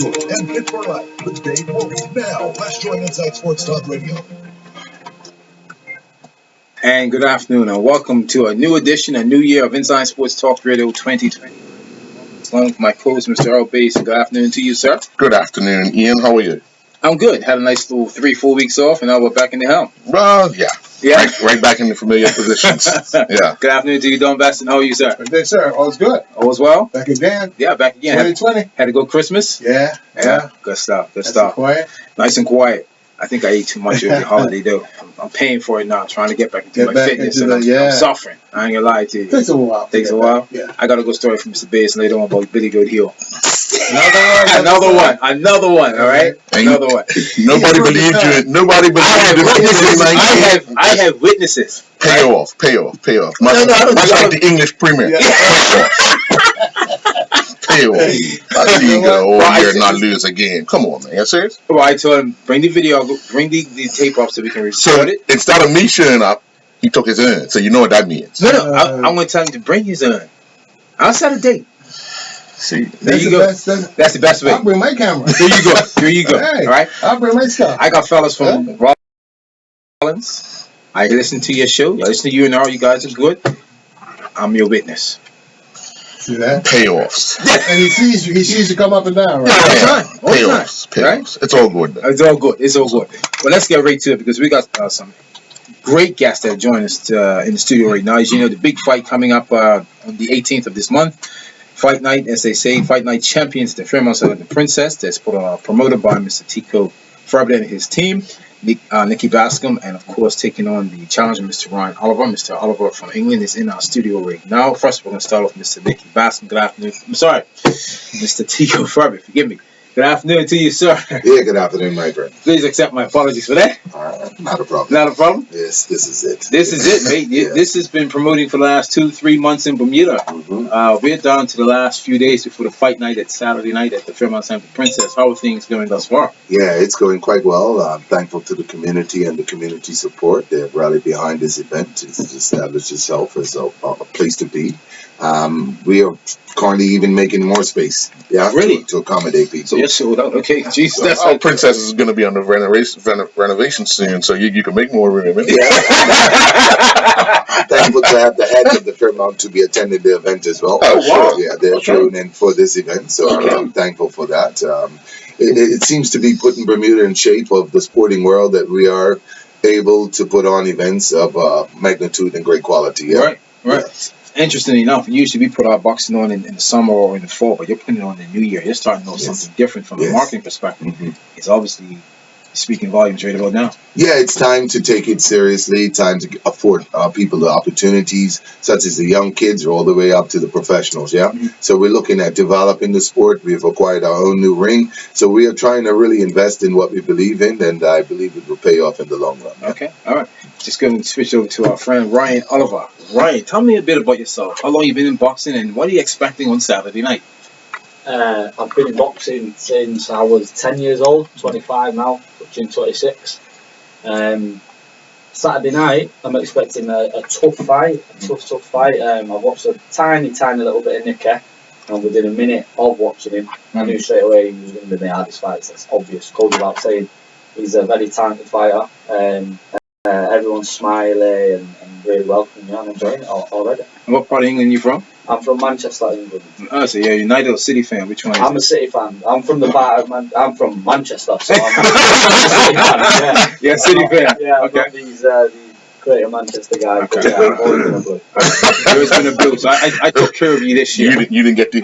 and Fit for Life with Dave Morgan. Now, let's join Inside Sports Talk Radio. And good afternoon, and welcome to a new edition, a new year of Inside Sports Talk Radio 2020. Along with my co-host, Mr. Earl Bass. Good afternoon to you, sir. Good afternoon, Ian. How are you? I'm good. Had a nice little 3-4 weeks off, and now we're back in the helm. Well, yeah. Right back in the familiar positions. Yeah. Good afternoon to you, Don Baston. How are you, sir? Good day, sir. All's good. All's well? Back again. Yeah, back again. 2020. Had to go Christmas? Yeah. Good stuff. Good Nice stuff. and quiet. Nice and quiet. I think I ate too much over the holiday, though. I'm paying for it now, trying to get back into my fitness, and I'm suffering. I ain't gonna lie to you. Takes a while. Takes a while? Yeah. I got a good story from Mr. Bass later on about Billy Goat Heel. Another one, all right? Another one. Nobody believed you. Nobody believed you. I have witnesses. Pay off. Much like the English Premier. Yeah. Pay off. I see you go all year and not lose again. Come on, man. You serious? Well, I told him, bring the video, bring the tape up so we can record it. Instead of me showing up, he took his urn. So you know what that means. No, I'm going to tell him to bring his urn. I'll set a date. See, there you go. That's the best way. I'll bring my camera. There you go. Hey, all right? I'll bring my stuff. I got fellas from Rollins. I listen to your show. I listen to you and all. You guys are good. I'm your witness. See that? Payoffs. And he sees you come up and down, right? Payoffs. Right? It's all good. It's all good. Well, let's get right to it because we got some great guests that join us in the studio right now. As you know, the big fight coming up on the 18th of this month. Fight night, as they say, fight night champions, the Fairmont of the Princess, that's promoted by Mr. Tico Ferber and his team, Nicky Bascom, and of course taking on the challenger, Mr. Ryan Oliver. Mr. Oliver from England is in our studio right now. First, we're going to start off with Mr. Nicky Bascom. Good afternoon. I'm sorry, Mr. Tico Ferber. Forgive me. Good afternoon to you, sir. Yeah, good afternoon, my friend. Please accept my apologies for that. Not a problem. Not a problem? Yes, this is it. This is it, mate. Yeah. This has been promoting for the last 2-3 months in Bermuda. Mm-hmm. We're down to the last few days before the fight night at Saturday night at the Fairmont of the Princess. How are things going thus far? Yeah, it's going quite well. I'm thankful to the community and the community support. They've rallied behind this event. It's established itself as a place to be. We are currently even making more space. Yeah, really? To accommodate people. So you're sold out. Okay, jeez, that's our Princess is going to be on the renovation soon, so you can make more room. Yeah. Thankful to have the head of the Fairmont to be attending the event as well. Oh, wow. Yeah, they're flown in for this event, so I'm thankful for that. It seems to be putting Bermuda in shape of the sporting world that we are able to put on events of magnitude and great quality. Yeah? Right. Yes. Interesting enough, usually we put our boxing on in the summer or in the fall, but you're putting it on in the new year. You're starting to know something different from a marketing perspective. Mm-hmm. It's obviously speaking volumes right about now. Yeah, it's time to take it seriously, time to afford people the opportunities, such as the young kids all the way up to the professionals, So we're looking at developing the sport. We've acquired our own new ring. So we are trying to really invest in what we believe in, and I believe it will pay off in the long run. Okay, all right. Just going to switch over to our friend Ryan Oliver. Ryan, tell me a bit about yourself. How long you been in boxing, and what are you expecting on Saturday night? I've been in boxing since I was 10 years old, 25 now, touching 26. Saturday night, I'm expecting a tough fight, tough fight. I've watched a tiny little bit of Nicky, and within a minute of watching him, I knew straight away he was going to be the hardest fight. That's obvious, goes without saying. He's a very talented fighter. Everyone's smiling and really welcoming. I'm enjoying it already. And what part of England are you from? I'm from Manchester, England. Oh, so you're a United or City fan? Which one? I'm a City fan. I'm from the bar of I'm from Manchester, so I'm a City fan. Yeah, City fan. Yeah, okay. I've got these greater Manchester guys. Okay. Yeah, I've always been a blue. Always been a blue. So I took care of you this year. You didn't get the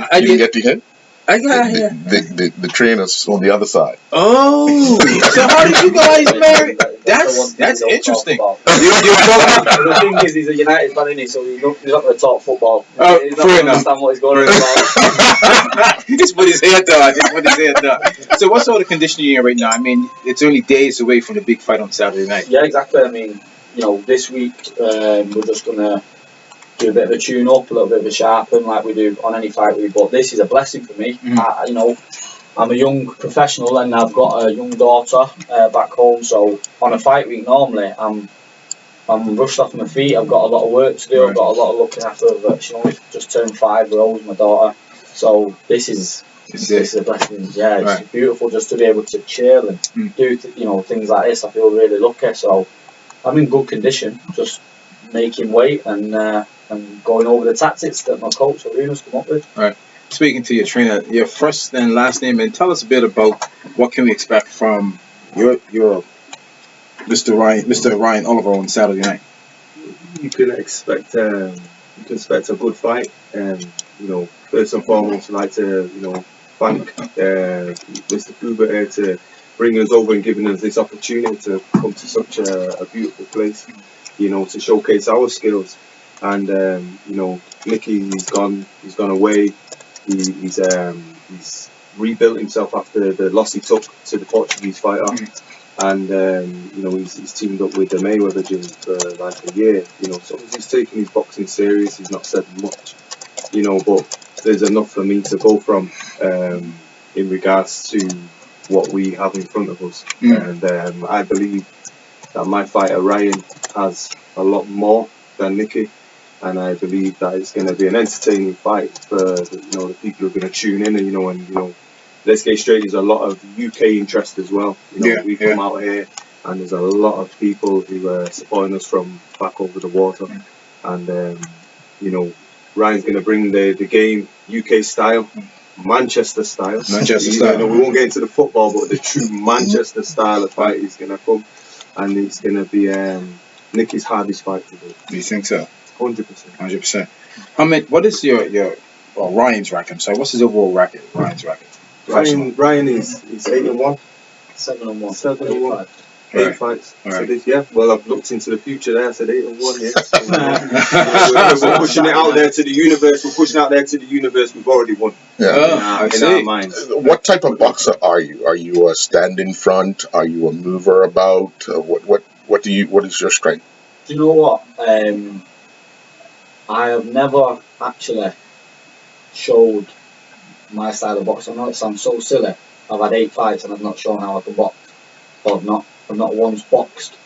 hit? I got the trainers on the other side. Oh, so how did you guys marry? That's interesting. The thing is, he's a United fan, isn't he? So he's not going to talk football. Oh, he's not going to understand what he's going on about. He just put his head down. So what sort of condition are you in right now? I mean, it's only days away from the big fight on Saturday night. Yeah, exactly. I mean, this week we're just going to do a bit of a tune up, a little bit of a sharpen like we do on any fight week. But this is a blessing for me. I'm a young professional and I've got a young daughter back home. So on a fight week normally I'm rushed off my feet. I've got a lot of work to do. I've got a lot of looking after her. She only just turned 5 years old, my daughter. So this is It's a blessing. Yeah, it's Right. beautiful just to be able to chill and do things like this. I feel really lucky. So I'm in good condition, just making weight and going over the tactics that my coach Aruna's come up with. Speaking to your trainer, your first and last name, and tell us a bit about what can we expect from your Mr. Ryan Oliver on Saturday night. You can expect a good fight. First and foremost, I'd like to thank Mr. Fuber here to bring us over and giving us this opportunity to come to such a beautiful place, to showcase our skills. And Nicky's gone away. He's rebuilt himself after the loss he took to the Portuguese fighter. And he's teamed up with the Mayweather gym for like a year. So he's taking his boxing serious. He's not said much, but there's enough for me to go from in regards to what we have in front of us. And I believe that my fighter Ryan has a lot more than Nicky, and I believe that it's going to be an entertaining fight for the people who are going to tune in. And let's get straight, there's a lot of UK interest as well. We come out here and there's a lot of people who are supporting us from back over the water. And Ryan's going to bring the game UK style, Manchester style. We won't get into the football, but the true Manchester style of fight is going to come, and it's going to be Nicky's hardest fight to do. Do you think so? 100%. What is your Ryan's record? So what's his overall record? Ryan's record. Ryan is 8-1. 7-1. 7-1. Right. 8 fights. Right. So well, I've looked into the future there. I said 8-1. Yeah. We're pushing it out there to the universe. We've already won. Yeah. In our minds. What type of boxer are you? Are you a stand in front? Are you a mover about? What is your strength? Do you know what? I have never actually showed my style of boxing. I know it sounds so silly. I've had 8 fights and I've not shown how I can box. I've not once boxed.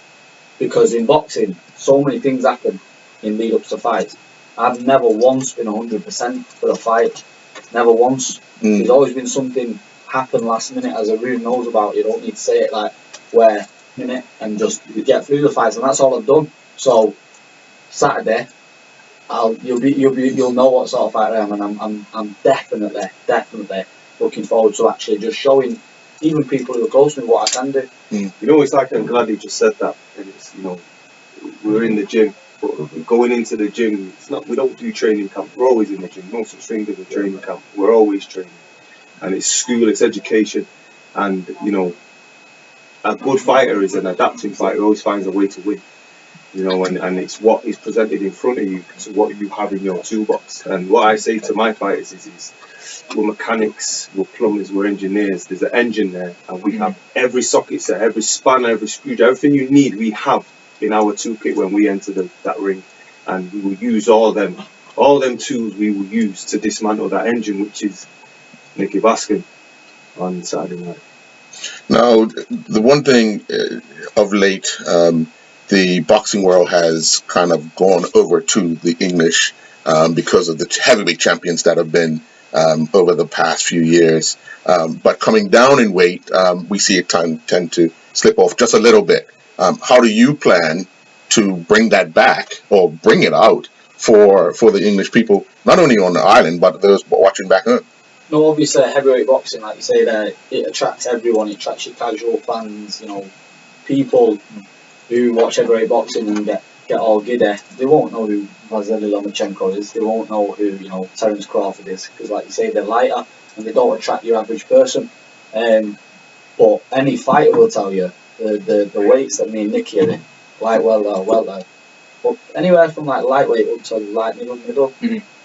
Because in boxing, so many things happen in lead ups to fights. I've never once been 100% for a fight. Never once. There's always been something happen last minute, as everyone knows about. You don't need to say it like where minute and just get through the fights, and that's all I've done. So Saturday, you'll know what sort of fighter I am, and I'm definitely looking forward to actually just showing even people who are close to me what I can do. It's like, I'm glad you just said that. And it's we're in the gym, but going into the gym, we don't do training camp. We're always in the gym. No such thing as a training camp. We're always training, and it's school, it's education, and a good fighter is an adapting fighter. Always finds a way to win. And it's what is presented in front of you to what you have in your toolbox. And what I say to my fighters is we're mechanics, we're plumbers, we're engineers. There's an engine there, and we have every socket set, every spanner, every screwdriver, everything you need, we have in our toolkit when we enter that ring. And we will use all them tools we will use to dismantle that engine, which is Nicky Baskin on Saturday night. Now, the one thing of late, the boxing world has kind of gone over to the English because of the heavyweight champions that have been over the past few years. But coming down in weight, we see it tend to slip off just a little bit. How do you plan to bring that back or bring it out for the English people, not only on the island, but those watching back home? No, obviously heavyweight boxing, like you say there, it attracts everyone. It attracts your casual fans, people who watch heavyweight boxing and get all giddy. They won't know who Vasily Lomachenko is. They won't know who Terence Crawford is, because like you say, they're lighter and they don't attract your average person. But any fighter will tell you the weights that me and Nicky are in, light, welter, but anywhere from like lightweight up to light middle.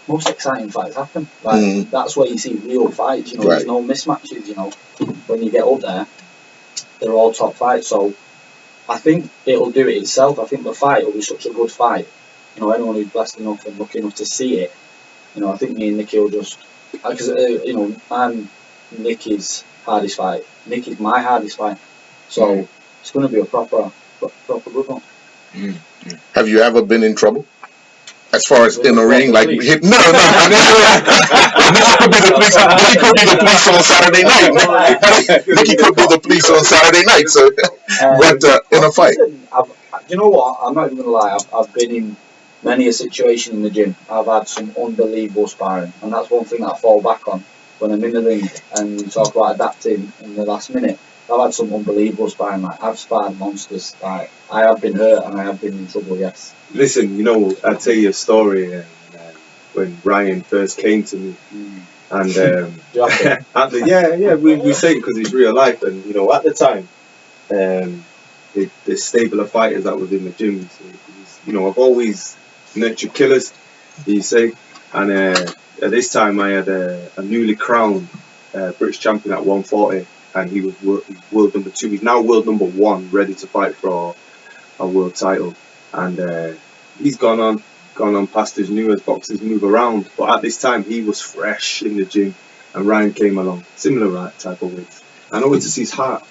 Most exciting fights happen. That's where you see real fights. There's no mismatches. When you get up there, they're all top fights. So I think it'll do it itself. I think the fight will be such a good fight. Anyone who's blessed enough and lucky enough to see it, I think me and Nicky will just, because I'm Nicky's hardest fight. Nicky's my hardest fight. So it's going to be a proper good one. Have you ever been in trouble? As far as in the ring, like Police. hit, no, Nicky could be the police. Nicky could be the police on Saturday night. Nicky could be the police on Saturday night. So, but in a fight, Listen, do you know what? I'm not even gonna lie. I've been in many a situation in the gym. I've had some unbelievable sparring, and that's one thing that I fall back on when I'm in the ring. And you talk about adapting in the last minute. I've had some unbelievable sparring. Like I've sparred monsters. Like I have been hurt and I have been in trouble. Yes. Listen, you know, I'll tell you a story. When Ryan first came to me, and at the, yeah, we say it because it's real life, and you know, at the time, the stable of fighters that was in the gym, you know, I've always nurtured killers, you say, and at this time I had a newly crowned British champion at 140, and he was world number 2. He's now world number 1, ready to fight for a world title, and he's gone on past his new as boxers move around. But at this time, he was fresh in the gym, and Ryan came along, similar type of weight. I know it's his heart.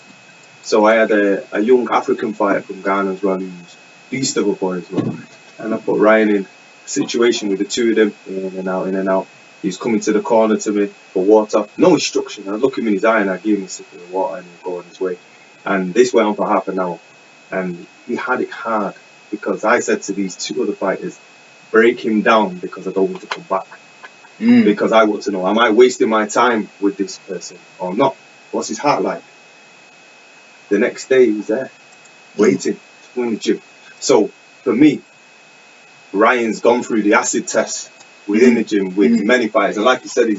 So I had a young African fighter from Ghana as well, who's beast of a boy as well. And I put Ryan in a situation with the two of them, in and out, in and out. He's coming to the corner to me for water, no instruction. I look him in his eye and I give him a sip of water and he'll go on his way. And this went on for half an hour. And he had it hard because I said to these two other fighters, break him down because I don't want to come back. Because I want to know, am I wasting my time with this person or not? What's his heart like? The next day he was there, waiting to win the gym. So for me, Ryan's gone through the acid test within the gym with many fighters. And like you said,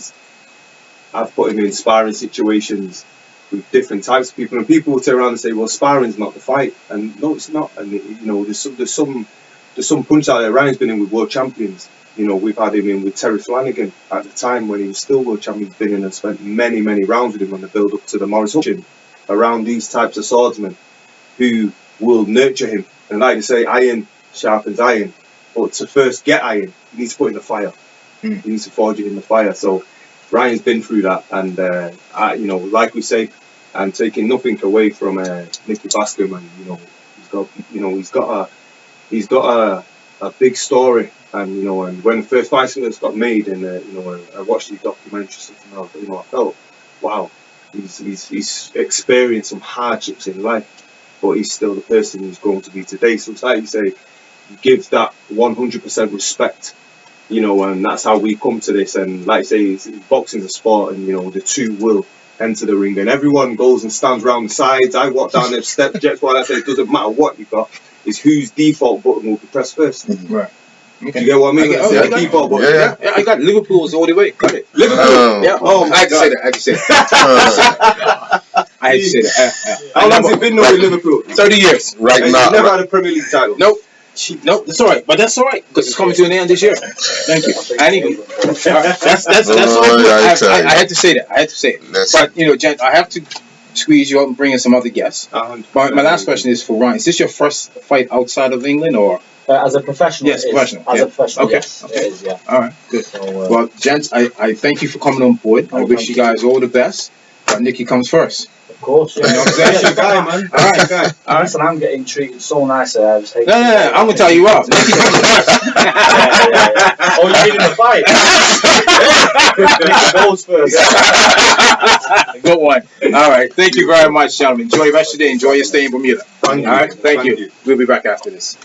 I've put him in sparring situations with different types of people. And people will turn around and say, well, sparring's not the fight. And no, it's not. And, you know, there's some punch out there. Ryan's been in with world champions. You know, we've had him in with Terry Flanagan at the time when he was still world champion. He's been in and spent many, many rounds with him on the build up to the Morris Hutchin around these types of swordsmen who will nurture him. And like they say, iron sharpens iron. But to first get iron, you need to put it in the fire. You need to forge it in the fire. So Ryan's been through that, and you know, like we say, I'm taking nothing away from Nicky Bascom, and he's got a big story, and you know, and when the first fight got made, and you know, I watched the documentary, something, you know, I felt, wow, he's experienced some hardships in life, but he's still the person he's going to be today. So it's like you say, give that 100% respect, you know, and that's how we come to this. And like I say, boxing's a sport, and you know, the two will enter the ring, and everyone goes and stands around the sides. I walk down the step jets while I say it doesn't matter what you got, it's whose default button will be pressed first. Right. Okay. You get what I mean? Default button. Yeah, I got Liverpool's all the way. Got it. Liverpool. I had to say that. I had to say that. I had to say that. How long's it been now with Liverpool? 30 years. right And now, you never had a Premier League title. Nope. Nope, that's all right. But that's all right because it's coming to an end this year. Thank you. And even that's all good. I had to say that. I had to say it. But you know, Jen, I have to squeeze you up and bring in some other guests. My last question is for Ryan. Is this your first fight outside of England or? As a professional, Yes, professional. As a professional, okay. yes, Okay. it is, yeah. All right, good. So, well, gents, I thank you for coming on board. I wish you guys all the best. But Nicky comes first. Of course, yeah. You know what I'm saying? That's your guy, man. All right. All right. Listen, I'm getting treated so nice. I just hate No. I'm gonna tell you what. Nicky comes first. yeah. Oh, you mean in the fight? Nicky goes first. Good one. All right. Thank you very much, gentlemen. Enjoy the rest of the day. Enjoy your stay in Bermuda. All right. Thank you. We'll be back after this.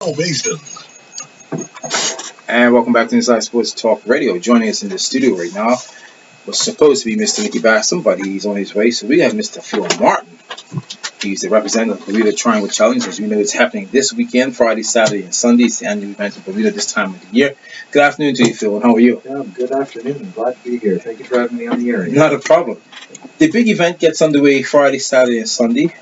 Galveston. And welcome back to Inside Sports Talk Radio. Joining us in the studio right now was supposed to be Mr. Nicky Bassam, but he's on his way. So we have Mr. Phil Martin. He's the representative of the Bermuda Triangle Challenge. As we know, it's happening this weekend, Friday, Saturday, and Sunday. It's the annual event in Bermuda this time of the year. Good afternoon to you, Phil, and how are you? Yeah, good afternoon. I'm glad to be here. Thank you for having me on the air. Not a problem. The big event gets underway Friday, Saturday, and Sunday.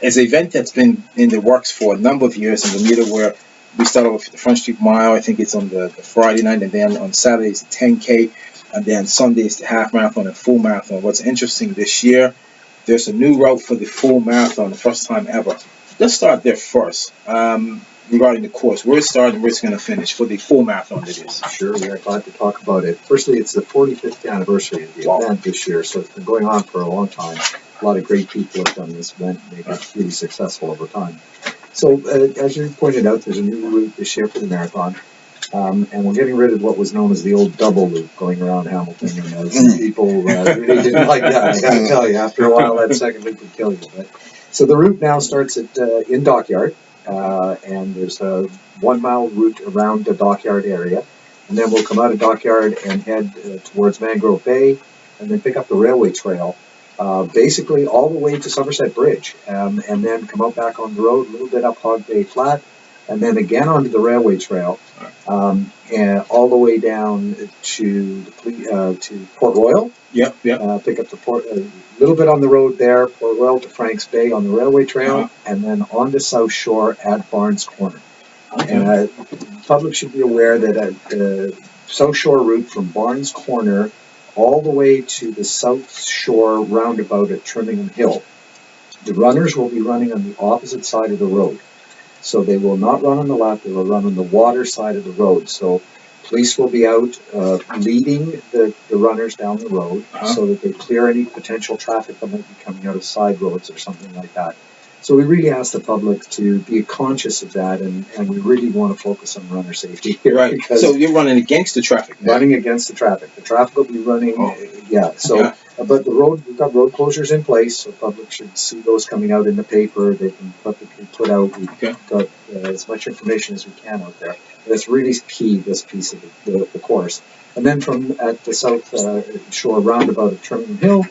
It's an event that's been in the works for a number of years in Bermuda, where we start off with the Front Street Mile. I think it's on the Friday night, and then on Saturday it's the 10K, and then Sunday it's the half marathon and full marathon. What's interesting this year, there's a new route for the full marathon, the first time ever. Let's start there first. Regarding the course, where it's starting, where it's going to finish for the full marathon, that is. Sure, we are glad to talk about it. Firstly, it's the 45th anniversary of the event this year, so it's been going on for a long time. A lot of great people have done this event, and they've been really successful over time. So, as you pointed out, there's a new route this year for the marathon, and we're getting rid of what was known as the old double loop going around Hamilton, and some people really didn't like that. I got to tell you, after a while, that second loop would kill you. But, so the route now starts at in Dockyard. And there's a 1 mile route around the Dockyard area, and then we'll come out of Dockyard and head towards Mangrove Bay, and then pick up the railway trail, basically all the way to Somerset Bridge, and then come out back on the road a little bit up Hog Bay Flat, and then again onto the railway trail, and all the way down to Port Royal. Yep. Pick up a little bit on the road there, Port Royal to Franks Bay on the railway trail, and then on the South Shore at Barnes Corner. And the public should be aware that the South Shore route from Barnes Corner all the way to the South Shore roundabout at Trimmingham Hill, the runners will be running on the opposite side of the road. So they will not run on the left, they will run on the water side of the road. So police will be out leading the runners down the road so that they clear any potential traffic that might be coming out of side roads or something like that. So we really ask the public to be conscious of that, and we really want to focus on runner safety here. Right. Because so you're running against the traffic. Running against the traffic. The traffic will be running, but the road, we've got road closures in place, so the public should see those coming out in the paper. They can publicly put out. We've got as much information as we can out there. And it's really key, this piece of the course. And then from at the South Shore roundabout at Trimmingham Hill,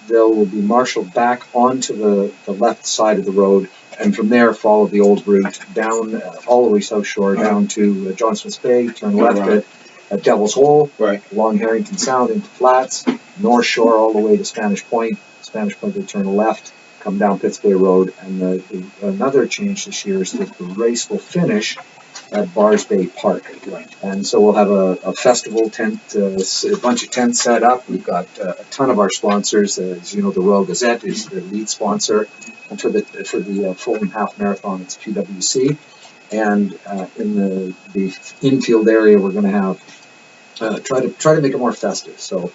they will be marshaled back onto the left side of the road, and from there follow the old route down all the way South Shore down to John Smith's Bay, turn left at Devil's Hole, along Harrington Sound into Flats, North Shore all the way to Spanish Point. Spanish Point, they turn left, come down Pitts Bay Road, and another change this year is that the race will finish at Bars Bay Park. And so we'll have a festival tent, a bunch of tents set up. We've got a ton of our sponsors. As you know, the Royal Gazette is the lead sponsor. And for the full and half marathon, it's PwC. And in the infield area, we're going to have try to make it more festive. So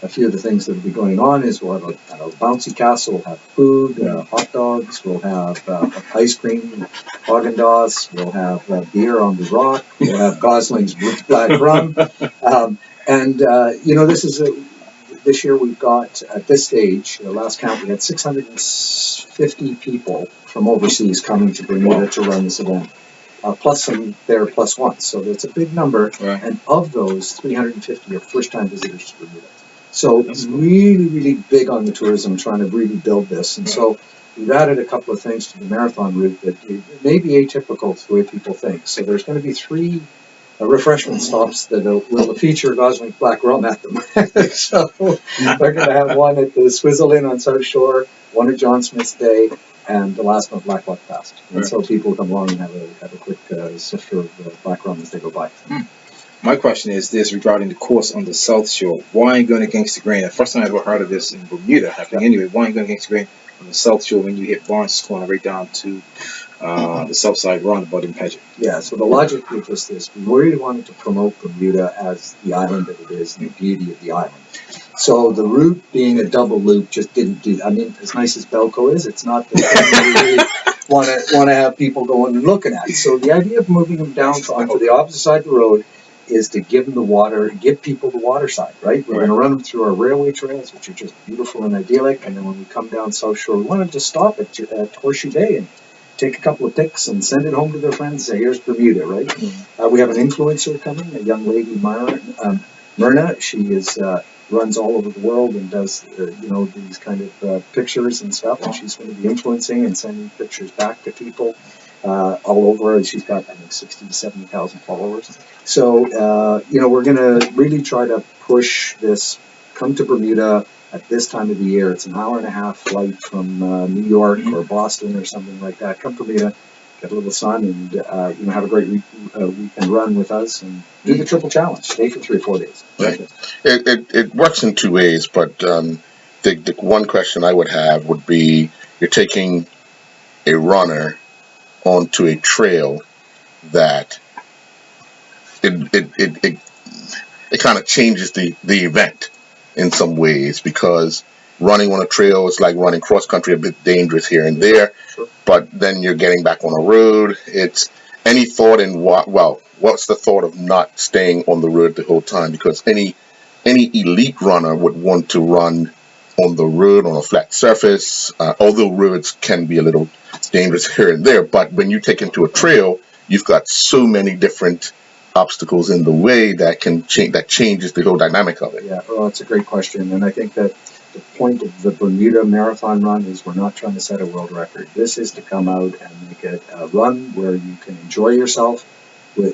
a few of the things that will be going on is we'll have a bouncy castle, we'll have food, hot dogs, we'll have ice cream, Haagen-Dazs, we'll have beer on the rock, we'll have Gosling's black rum, this year we've got at this stage, the last count, we had 650 people from overseas coming to Bermuda to run this event. Plus some there plus one, so it's a big number, and of those, 350 are first-time visitors to Bermuda. So it's really, really big on the tourism, trying to really build this. And so we've added a couple of things to the marathon route that may be atypical to the way people think. So there's going to be 3 refreshment stops that will feature Gosling Black Rum at them. So we're going to have one at the Swizzle Inn on South Shore, one at John Smith's Bay, and the last one Black Luck Fast. And so people come along and have a quick sifter of Black Rum as they go by. My question is this regarding the course on the South Shore. Why are you going against the grain? The first time I ever heard of this in Bermuda happening anyway. Why are you going against the grain on the South Shore when you hit Barnes Corner right down to the south side roundabout in Paget? Yeah, so the logic was just this. We really wanted to promote Bermuda as the island that it is and the beauty of the island. So the route being a double loop just didn't do that. I mean, as nice as Belco is, it's not the thing that we really want to have people going and looking at. So the idea of moving them down onto the opposite side of the road is to give people the water side, right? We're going to run them through our railway trails, which are just beautiful and idyllic, and then when we come down South Shore, we wanted to stop at Horseshoe Bay take a couple of pics and send it home to their friends. Say, here's Bermuda, right? We have an influencer coming, a young lady, Myrna. She is runs all over the world and does these kind of pictures and stuff. And she's going to be influencing and sending pictures back to people all over. And she's got, I think, 60 to 70,000 followers. So we're going to really try to push this. Come to Bermuda at this time of the year. It's an hour and a half flight from New York or Boston or something like that. Come to Bermuda, get a little sun, and have a great weekend run with us, and do the triple challenge. Stay for 3 or 4 days. Right. It works in two ways, but the one question I would have would be: you're taking a runner onto a trail that it kind of changes the event in some ways, because running on a trail is like running cross country, a bit dangerous here and there, but then you're getting back on a road. It's any thought in what's the thought of not staying on the road the whole time? Because any elite runner would want to run on the road on a flat surface, although roads can be a little dangerous here and there. But when you take into a trail, you've got so many different obstacles in the way that changes the whole dynamic of it. Yeah, well, it's a great question, and I think that the point of the Bermuda Marathon run is we're not trying to set a world record. This is to come out and make it a run where you can enjoy yourself.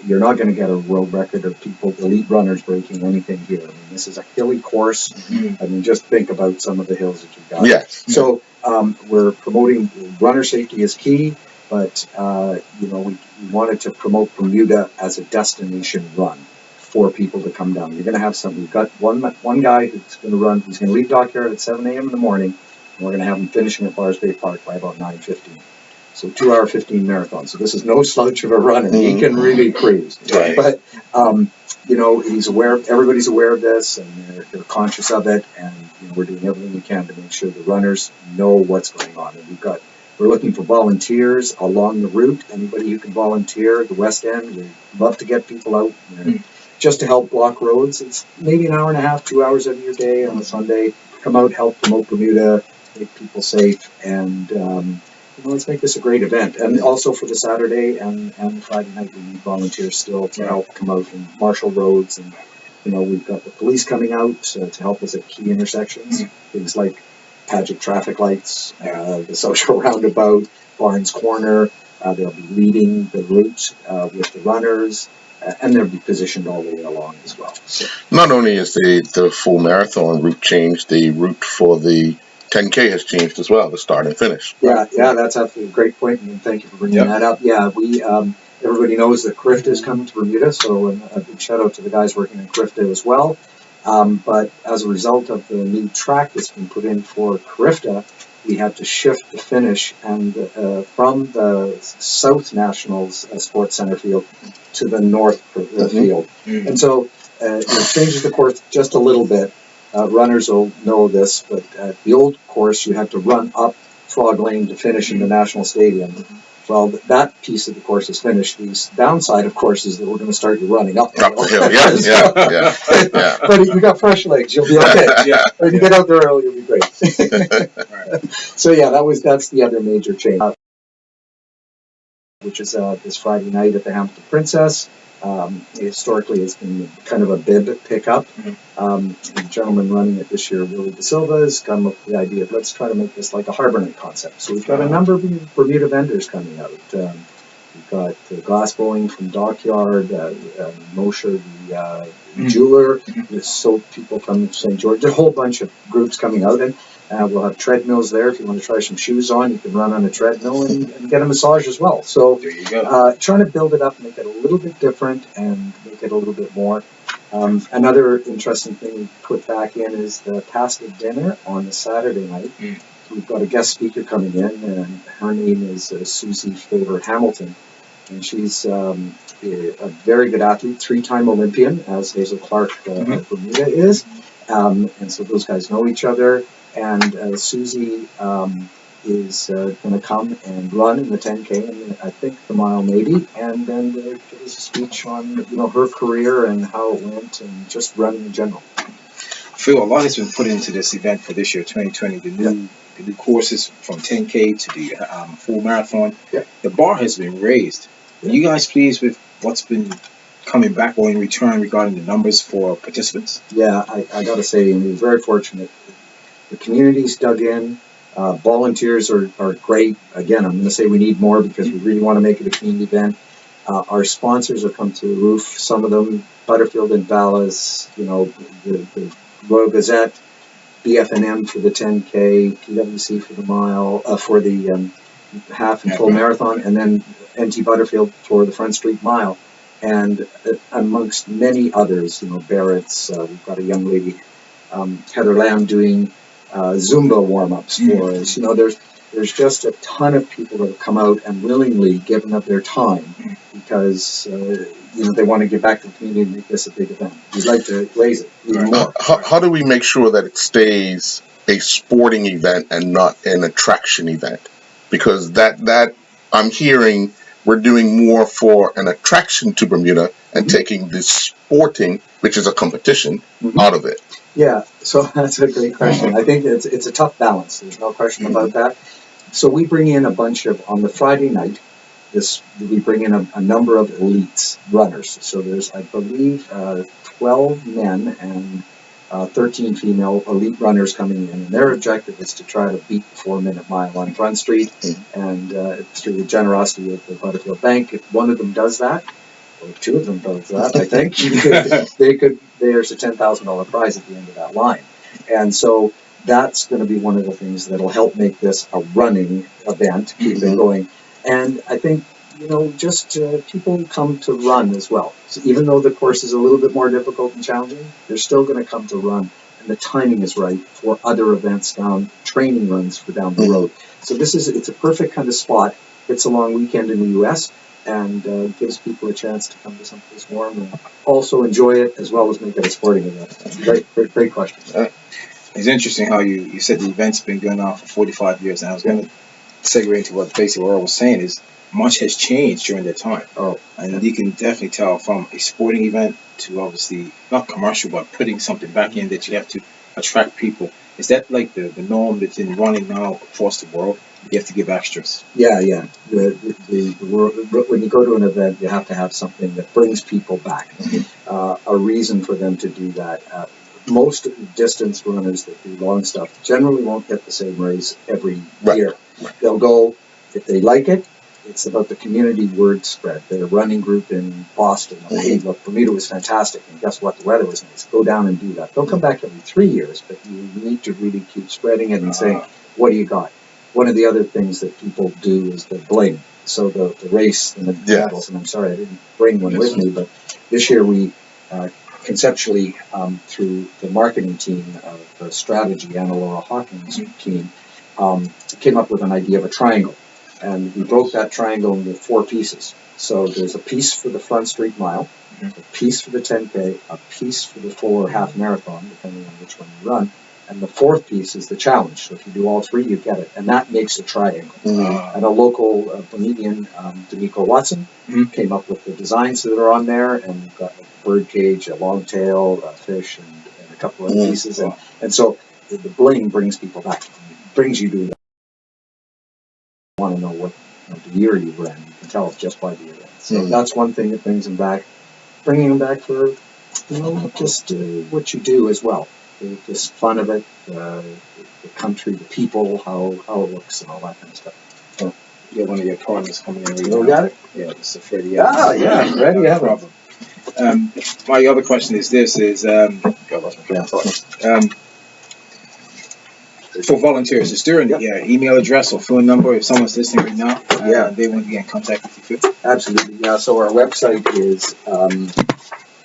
You're not going to get a world record of elite runners breaking anything here. I mean, this is a hilly course. I mean, just think about some of the hills that you've got. Yes. So we're promoting runner safety is key. But, we wanted to promote Bermuda as a destination run for people to come down. You're going to have we've got one guy who's going to run, he's going to leave Dockyard at 7 a.m. in the morning, and we're going to have him finishing at Bars Bay Park by about 9:15. So 2 hour 15 marathon. So this is no slouch of a runner. He can really cruise. Right. But, he's aware, everybody's aware of this, and they're conscious of it, and we're doing everything we can to make sure the runners know what's going on. And we're looking for volunteers along the route. Anybody who can volunteer at the West End, we'd love to get people out just to help block roads. It's maybe an hour and a half, 2 hours of your day on a Sunday. Come out, help promote Bermuda, make people safe, and let's make this a great event. And also for the Saturday and the Friday night, we need volunteers still to help come out and marshal roads. And we've got the police coming out to help us at key intersections, things like Paget traffic lights, the social roundabout, Barnes Corner. They'll be leading the route with the runners, and they'll be positioned all the way along as well. So, not only is the full marathon route changed, the route for the 10K has changed as well, the start and finish. Yeah, that's a great point, and thank you for bringing that up. Yeah, we everybody knows that Carifta is coming to Bermuda, so a big shout out to the guys working in Carifta as well. But as a result of the new track that's been put in for Carifta, we had to shift the finish and from the South Nationals Sports Center field to the North field. And so it changes the course just a little bit. Runners will know this, but at the old course, you had to run up Frog Lane to finish in the National Stadium. Well, that piece of the course is finished. The downside, of course, is that we're going to start you running up the hill. Yeah. But you got fresh legs, you'll be okay. If you get out there early, you'll be great. So that's the other major change, which is this Friday night at the Hamilton Princess. Historically, it's been kind of a bib pickup. The gentleman running it this year, Willie De Silva, has come up with the idea of let's try to make this like a harbor night concept. So we've got a number of Bermuda vendors coming out. We've got glass blowing from Dockyard, Mosher, the jeweler, the soap people from St. George, a whole bunch of groups coming out. And we'll have treadmills there. If you want to try some shoes on, you can run on a treadmill and get a massage as well. So there you go. Trying to build it up, make it a little bit different and make it a little bit more. Another interesting thing we put back in is the Pasca dinner on the Saturday night. We've got a guest speaker coming in, and her name is Susie Favor Hamilton. And she's a very good athlete, 3-time Olympian, as Hazel Clark of Bermuda is. And so those guys know each other. And Susie is going to come and run in the 10K, and I think the mile maybe, and then give us a speech on her career and how it went, and just running in general. feel a lot has been put into this event for this year, 2020. The new courses from 10K to the full marathon. Yeah. The bar has been raised. Are you guys pleased with what's been coming back or in return regarding the numbers for participants? Yeah, I got to say, we're very fortunate. The community's dug in. Volunteers are great. Again, I'm going to say we need more because we really want to make it a community event. Our sponsors have come through the roof. Some of them, Butterfield and Ballas, the Royal Gazette, BFNM for the 10K, PwC for the mile, for the half and full marathon, and then NT Butterfield for the Front Street Mile. And amongst many others, Barrett's, we've got a young lady, Heather Lamb, doing Zumba warm-ups for us. There's just a ton of people that have come out and willingly given up their time because they want to give back to the community and make this a big event. We'd like to raise it even more. How do we make sure that it stays a sporting event and not an attraction event? Because that I'm hearing we're doing more for an attraction to Bermuda and taking the sporting, which is a competition, out of it. Yeah, so that's a great question. I think it's a tough balance. There's no question about that. So we bring in a bunch of, on the Friday night, we bring in a number of elites, runners. So there's, I believe, 12 men and 13 female elite runners coming in. And their objective is to try to beat the 4-minute mile on Front Street. And through the generosity of the Butterfield Bank, if one of them does that, or two of them does that, I think, there's a $10,000 prize at the end of that line. And so that's going to be one of the things that'll help make this a running event, keep it going. And I think, just people come to run as well. So even though the course is a little bit more difficult and challenging, they're still going to come to run. And the timing is right for other events training runs for down the road. So it's a perfect kind of spot. It's a long weekend in the U.S., and gives people a chance to come to someplace warm and also enjoy it as well as make it a sporting event. Great question. It's interesting how you said the event's been going on for 45 years, and I was going to segue into what basically Earl was saying is much has changed during that time. And you can definitely tell from a sporting event to obviously not commercial, but putting something back in that you have to attract people. Is that like the norm that's in running now across the world? You have to give extras. Yeah. When you go to an event, you have to have something that brings people back, a reason for them to do that. Most distance runners that do long stuff generally won't get the same race every year. They'll go, if they like it, it's about the community word spread. Their running group in Boston, hey, look, Bermuda was fantastic, and guess what? The weather was nice. Go down and do that. They'll come back every 3 years, but you need to really keep spreading it and saying, what do you got? One of the other things that people do is the bling. So the race and the medals, and I'm sorry I didn't bring one with me, but this year we conceptually, through the marketing team of the strategy, Anna Laura Hawkins' team, came up with an idea of a triangle. And we broke that triangle into 4 pieces. So there's a piece for the Front Street Mile, a piece for the 10K, a piece for the full or half marathon, depending on which one you run, and the 4th piece is the challenge. So if you do all 3, you get it. And that makes a triangle. And a local Bermudian, D'Amico Watson, came up with the designs that are on there, and you've got a bird cage, a long tail, a fish, and a couple of pieces. And so the bling brings people back. It brings you to want to know what the year you ran. You can tell just by the event. So that's one thing that brings them back. Bringing them back for, just what you do as well. Just fun of it, the country, the people, how it looks, and all that kind of stuff. So, you have one of your partners coming in. You got it? Yeah, Mr. Freddie. Yeah, Freddie, you have it. My other question is this: for volunteers, is there an email address or phone number if someone's listening right now? They want to get in contact with you. Absolutely. Yeah. So our website is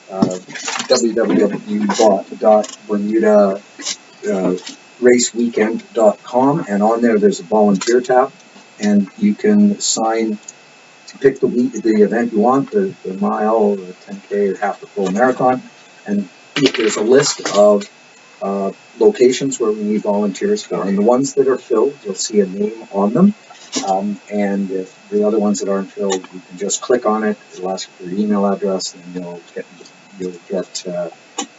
www.bermuda-raceweekend.com, and on there's a volunteer tab, and you can pick the event you want, the mile, the 10K, or half the full marathon, and there's a list of locations where we need volunteers for, and the ones that are filled, you'll see a name on them. And if the other ones that aren't filled, you can just click on it. It'll ask for your email address, and you'll get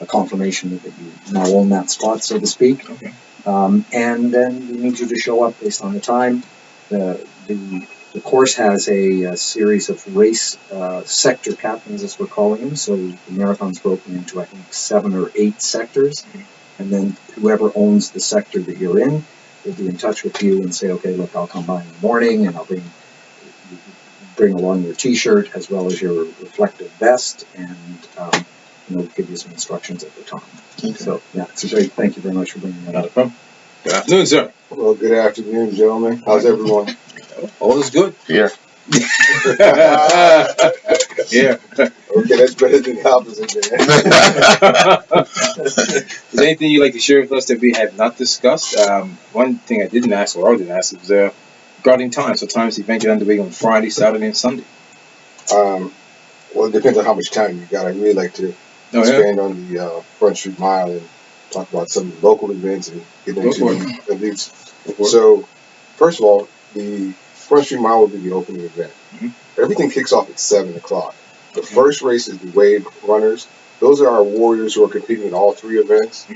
a confirmation that you now own that spot, so to speak. Okay. And then we need you to show up based on the time. The course has a series of race sector captains, as we're calling them. So the marathon's broken into, I think, 7 or 8 sectors. And then whoever owns the sector that you're in will be in touch with you and say, okay, look, I'll come by in the morning and I'll bring along your T-shirt as well as your reflective vest, and give you some instructions at the time. Okay. So yeah, it's a great. Thank you very much for bringing that Not a up. problem. Good afternoon, sir. Well, good afternoon, gentlemen. How's everyone? All is good. Here. Yeah. Okay, that's better than the opposite, man. Is there anything you'd like to share with us that we have not discussed? One thing I didn't ask, or I didn't ask, was regarding times. So times the event get underway on Friday, Saturday, and Sunday. Well, it depends on how much time you got. I'd really like to expand on the Front Street Mile and talk about some local events and get into the leads. So, first of all, the Front Street Mile will be the opening event. Everything kicks off at 7 o'clock. The first race is the Wave Runners. Those are our warriors who are competing in all 3 events.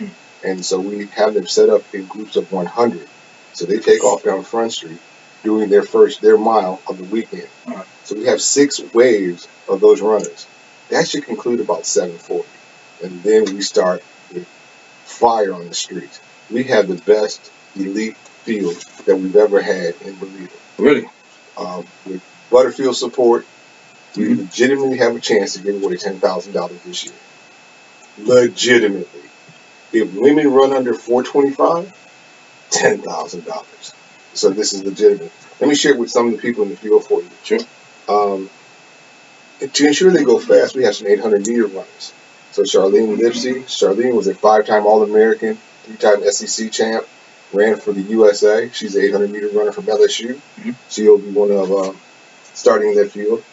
And so we have them set up in groups of 100. So they take off down Front Street doing their mile of the weekend. So we have 6 waves of those runners. That should conclude about 7:40. And then we start with fire on the streets. We have the best elite field that we've ever had in Bermuda. Really? With Butterfield support, we legitimately have a chance to give away $10,000 this year. Legitimately. If women run under 425, $10,000. So this is legitimate. Let me share it with some of the people in the field for you. Sure. To ensure they go fast, we have some 800-meter runners. So Charlene Lipsy. Charlene was a 5-time All-American, 3-time SEC champ, ran for the USA. She's an 800-meter runner from LSU. She'll be one of starting in that field.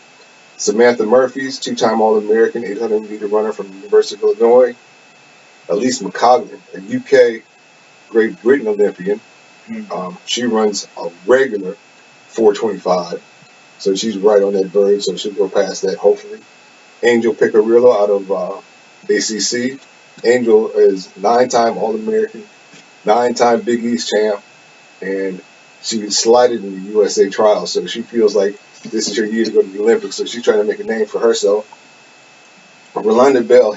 Samantha Murphy's 2-time All-American, 800-meter runner from the University of Illinois. Elise McCoglin, a UK Great Britain Olympian. She runs a regular 425. So she's right on that verge, so she'll go past that, hopefully. Angel Picarillo out of ACC. Angel is 9-time All-American, 9-time Big East champ, and she slided in the USA trials, so she feels like this is her year to go to the Olympics, so she's trying to make a name for herself. Rolanda Bell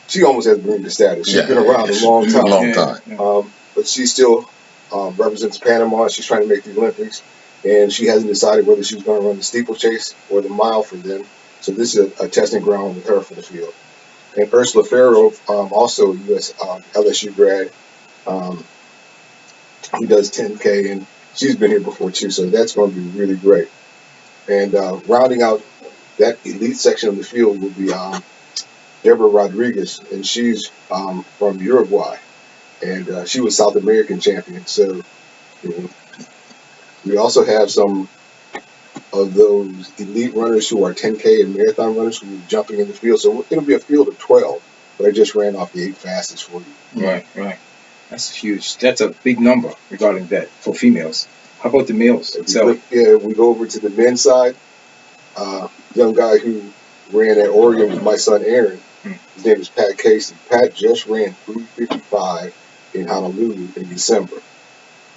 she almost has Bermuda status. She's been around a long time. But she still represents Panama. She's trying to make the Olympics. And she hasn't decided whether she's going to run the steeplechase or the mile for them. So this is a testing ground with her for the field. And Ursula Farrow, also a US LSU grad, who does 10K, and she's been here before too. So that's going to be really great. And rounding out that elite section of the field will be Deborah Rodriguez, and she's from Uruguay. And she was South American champion. So we also have some of those elite runners who are 10K and marathon runners who are jumping in the field. So it'll be a field of 12, but I just ran off the 8 fastest for you. Right. That's huge. That's a big number regarding that for females. How about the males? We go over to the men's side. Young guy who ran at Oregon with my son Aaron. His name is Pat Casey. Pat just ran 3:55 in Honolulu in December.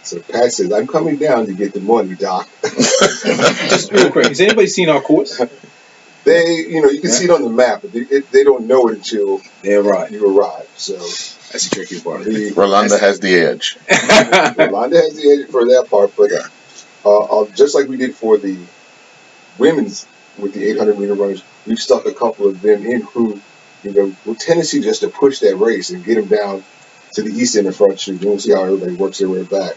So Pat says, I'm coming down to get the money, Doc. Just real quick, has anybody seen our course? You can see it on the map, but they don't know it until you arrive. So that's a tricky part. Rolanda has the edge. Rolanda has the edge for that part, but just like we did for the women's with the 800-meter runners, we've stuck a couple of them in who, with tendency just to push that race and get them down to the east end of Front Street. We'll see how everybody works their way back.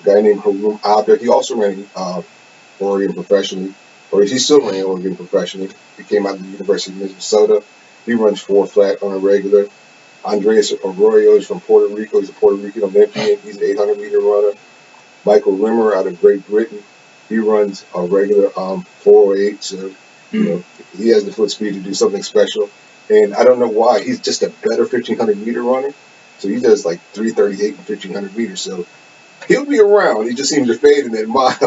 A guy named Haroon Abder, he also ran Oregon professionally, or he's still running Oregon professionally. He came out of the University of Minnesota. He runs 4 flat on a regular. Andres Arroyo is from Puerto Rico. He's a Puerto Rican Olympian. He's an 800-meter runner. Michael Rimmer out of Great Britain. He runs a regular 408. So, he has the foot speed to do something special. And I don't know why. He's just a better 1,500-meter runner. So he does like 3:38 and 1,500 meters. So he'll be around. He just seems to fade in that mile.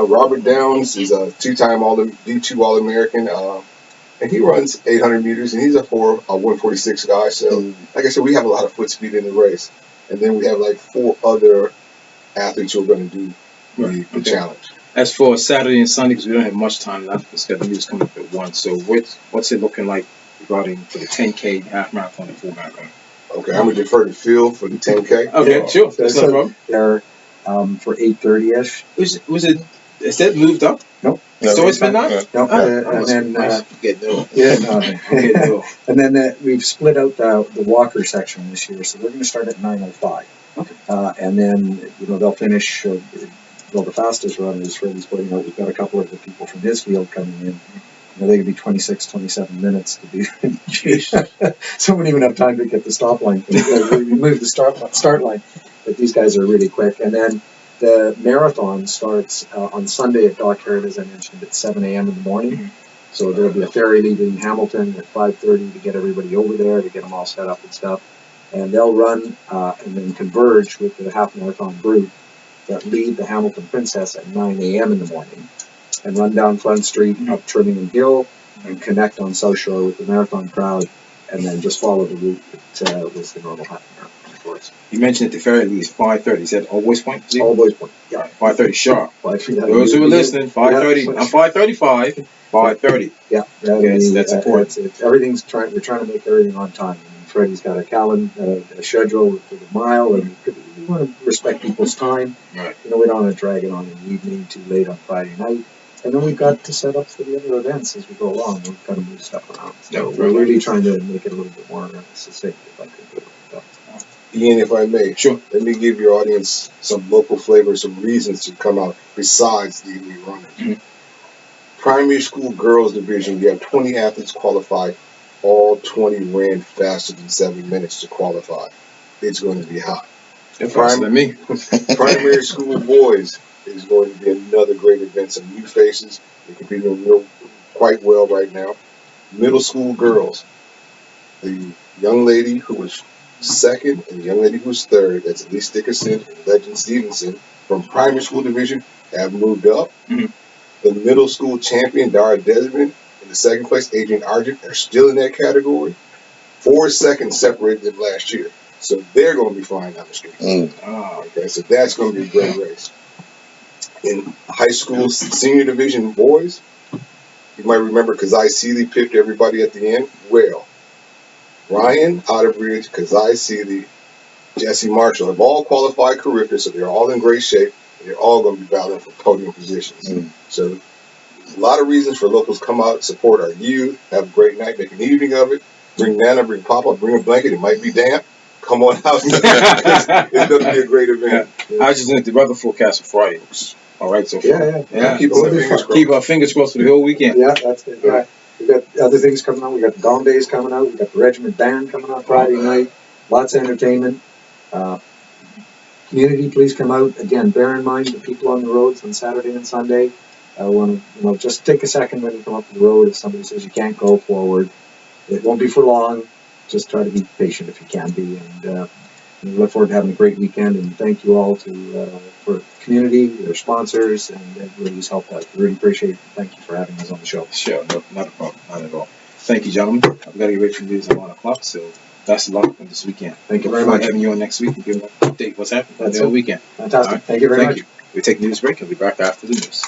Robert Downs is a 2-time D2 All-American. and he runs 800 meters, and he's a 146 guy. So, like I said, we have a lot of foot speed in the race, and then we have like 4 other athletes who are going to do the challenge. As for Saturday and Sunday, because we don't have much time left, because the news coming up at 1. So what's it looking like regarding for the 10K, half marathon, and full marathon? Okay, I'm going to defer to Phil for the 10K. Okay, sure. That's no problem. They're for 8:30ish. Was it? Is that moved up? Nope. So it's been done? Nope. And then and then we've split out the walker section this year, so they're going to start at 9:05. Okay. And then they'll finish. Well, the fastest run is Freddie's putting out. We've got a couple of the people from his field coming in. They could be 26, 27 minutes to be. So we wouldn't even have time to get the stop line. We moved the start line, but these guys are really quick. And then the marathon starts on Sunday at Dock Head, as I mentioned, at 7 a.m. in the morning. Mm-hmm. So there'll be a ferry leaving Hamilton at 5:30 to get everybody over there, to get them all set up and stuff. And they'll run and then converge with the half marathon group that lead the Hamilton Princess at 9 a.m. in the morning, and run down Front Street, up Trinity Hill, and connect on South Shore with the marathon crowd, and then just follow the route that was the normal half marathon course. You mentioned that the ferry leaves 5:30. Is that All Boys Point? All Boys Point, yeah. 5:30 sharp. Those who are listening, 5:30. I'm 5:35. 5:30. Yeah, that's important. We're trying to make everything on time. Freddie's got a calendar, a schedule for the mile, and we want to respect people's time. Right. We don't want to drag it on in the evening too late on Friday night. And then we've got to set up for the other events as we go along. We've got to move stuff around. So we're really trying to make it a little bit more succinct, if I could. Ian, if I may, sure. Let me give your audience some local flavor, some reasons to come out besides the elite runners. Mm-hmm. Primary school girls division, you have 20 athletes qualified. All 20 ran faster than 7 minutes to qualify. It's going to be hot. Primary school boys is going to be another great event. Some new faces. They're competing quite well right now. Middle school girls. The young lady who was second and the young lady who was third, that's Elise Dickerson and Legend Stevenson, from primary school division have moved up. Mm-hmm. The middle school champion, Dara Desmond, in the second place, Adrian Argent, are still in that category. 4 seconds separated them last year. So they're going to be flying down the street. Okay, so that's going to be a great race. In high school senior division boys, you might remember Kazai Seeley picked everybody at the end. Well, Ryan Otterbridge, Kazai Seeley, Jesse Marshall have all qualified careerists, so they're all in great shape. And they're all going to be battling for podium positions. Mm. So a lot of reasons for locals to come out, support our youth, have a great night, make an evening of it. Bring Nana, bring Papa, bring a blanket. It might be damp. Come on out. It's going to be a great event. Yeah. I just think the weather forecast for Friday looks all right so far. Yeah. Keep our fingers crossed for the whole weekend. Yeah, that's it. Yeah. We got other things coming out. We got the Gone Days coming out. We got the Regiment Band coming out Friday night. Lots of entertainment. Community, please come out. Again, bear in mind the people on the roads on Saturday and Sunday. Just take a second when you come up the road. If somebody says you can't go forward, it won't be for long. Just try to be patient if you can be. And we look forward to having a great weekend. And thank you all for the community, your sponsors, and everybody who's helped out. Really appreciate it. Thank you for having us on the show. Sure, no, not a problem. Not at all. Thank you, gentlemen. I've got to get ready for the news at 1 o'clock, so best of luck on this weekend. Thank you very much. Having you on next week and give an update what's happening on the whole weekend. Fantastic. Right. Thank you very much. Thank you. We take a news break and we'll be back after the news.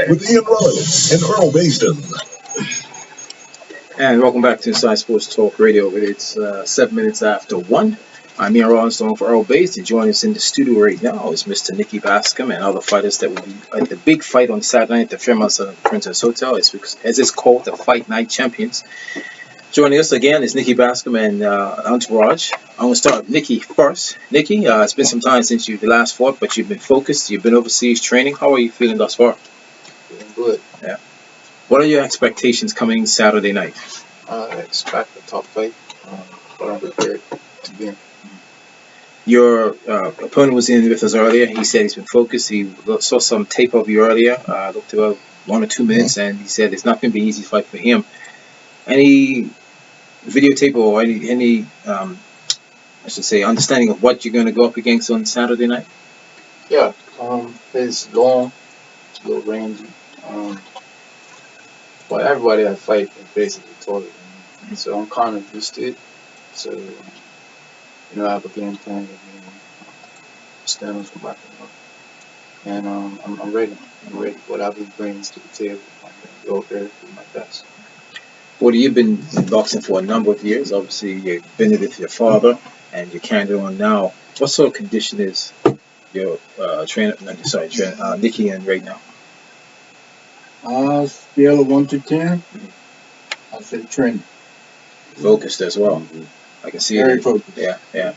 with Ian Rollins and Earl Baisden. And welcome back to Inside Sports Talk Radio. It's 7 minutes after 1. I'm Ian Rollins for Earl Bass. To join us in the studio right now is Mr. Nicky Bascom and other fighters that will be at the big fight on Saturday night at the Fairmont Princess Hotel. As it's called, the Fight Night Champions. Joining us again is Nicky Bascom and Entourage. I'm going to start with Nicky first. Nicky, it's been some time since you last fought, but you've been focused. You've been overseas training. How are you feeling thus far? Feeling good. Yeah. What are your expectations coming Saturday night? I expect a tough fight, but I'm prepared to win. Your opponent was in with us earlier. He said he's been focused. He saw some tape of you earlier. Looked about 1 or 2 minutes, and he said it's not going to be an easy fight for him. Any videotape or any I should say understanding of what you're going to go up against on Saturday night? Yeah, it's long, it's a little rangy. But everybody I fight is basically taller than me, so I'm kind of used to it. So, I have a game plan with me, stand on some back and I'm ready. I'm ready. Whatever he brings to the table, I'm going to go there and do my best. Well, you've been in boxing for a number of years. Obviously, you've been with your father, and you're carrying on now. What sort of condition is your Nicky in right now? Scale of 1 to 10, I'd say training. Focused as well. I can see Very it. focused. Yeah.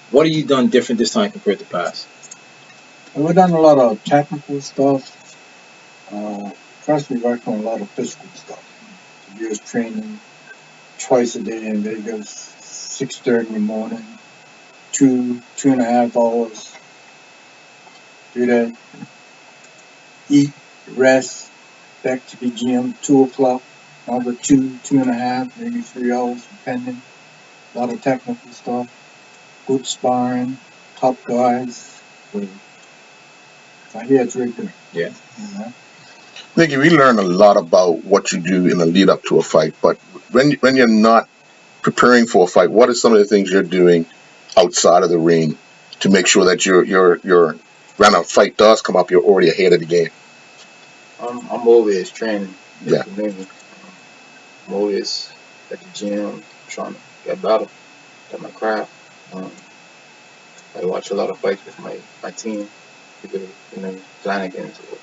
What have you done different this time compared to past? We've done a lot of technical stuff. First, we worked on a lot of physical stuff. We was training twice a day in Vegas, 6:30 in the morning, 2.5 hours. Do that. Eat, rest, back to the gym, 2 o'clock, another 2.5, maybe 3 hours, depending. A lot of technical stuff, good sparring, top guys. So here it's very good. Yeah. Nicky, we learn a lot about what you do in the lead up to a fight, but when you're not preparing for a fight, what are some of the things you're doing outside of the ring to make sure that you're when a fight does come up, you're already ahead of the game? I'm always training. Yeah. I'm always at the gym trying to get better at my craft. I watch a lot of fights with my team, either Flanagan's or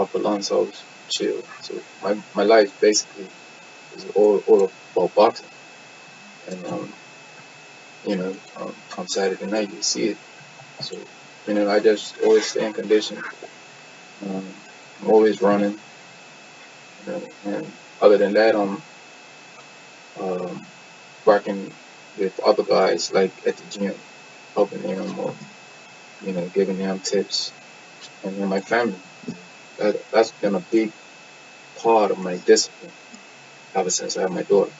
Upper Alonso's, chill. So my life basically is all about boxing. And on Saturday night you see it. So I just always stay in condition. I'm always running. And other than that, I'm working with other guys like at the gym, helping them or giving them tips, and then my family. That's been a big part of my discipline ever since I had my daughter.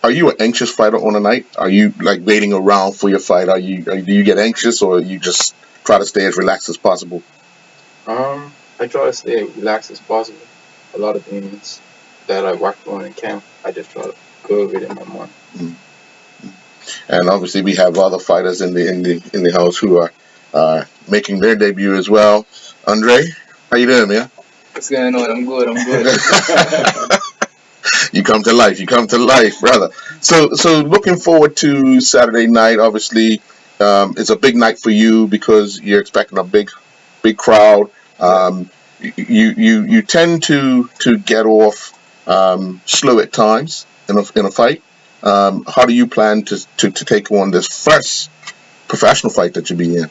Are you an anxious fighter on a night? Are you like waiting around for your fight? Do you get anxious, or you just try to stay as relaxed as possible? I try to stay relaxed as possible. A lot of things that I worked on in camp, I just try to go over it in my mind. And obviously, we have other fighters in the house who are making their debut as well. Andre, how you doing, man? What's going on? I'm good. You come to life, brother. So looking forward to Saturday night. Obviously, it's a big night for you because you're expecting a big crowd. You tend to get off slow at times in a fight. How do you plan to take on this first professional fight that you'll be in?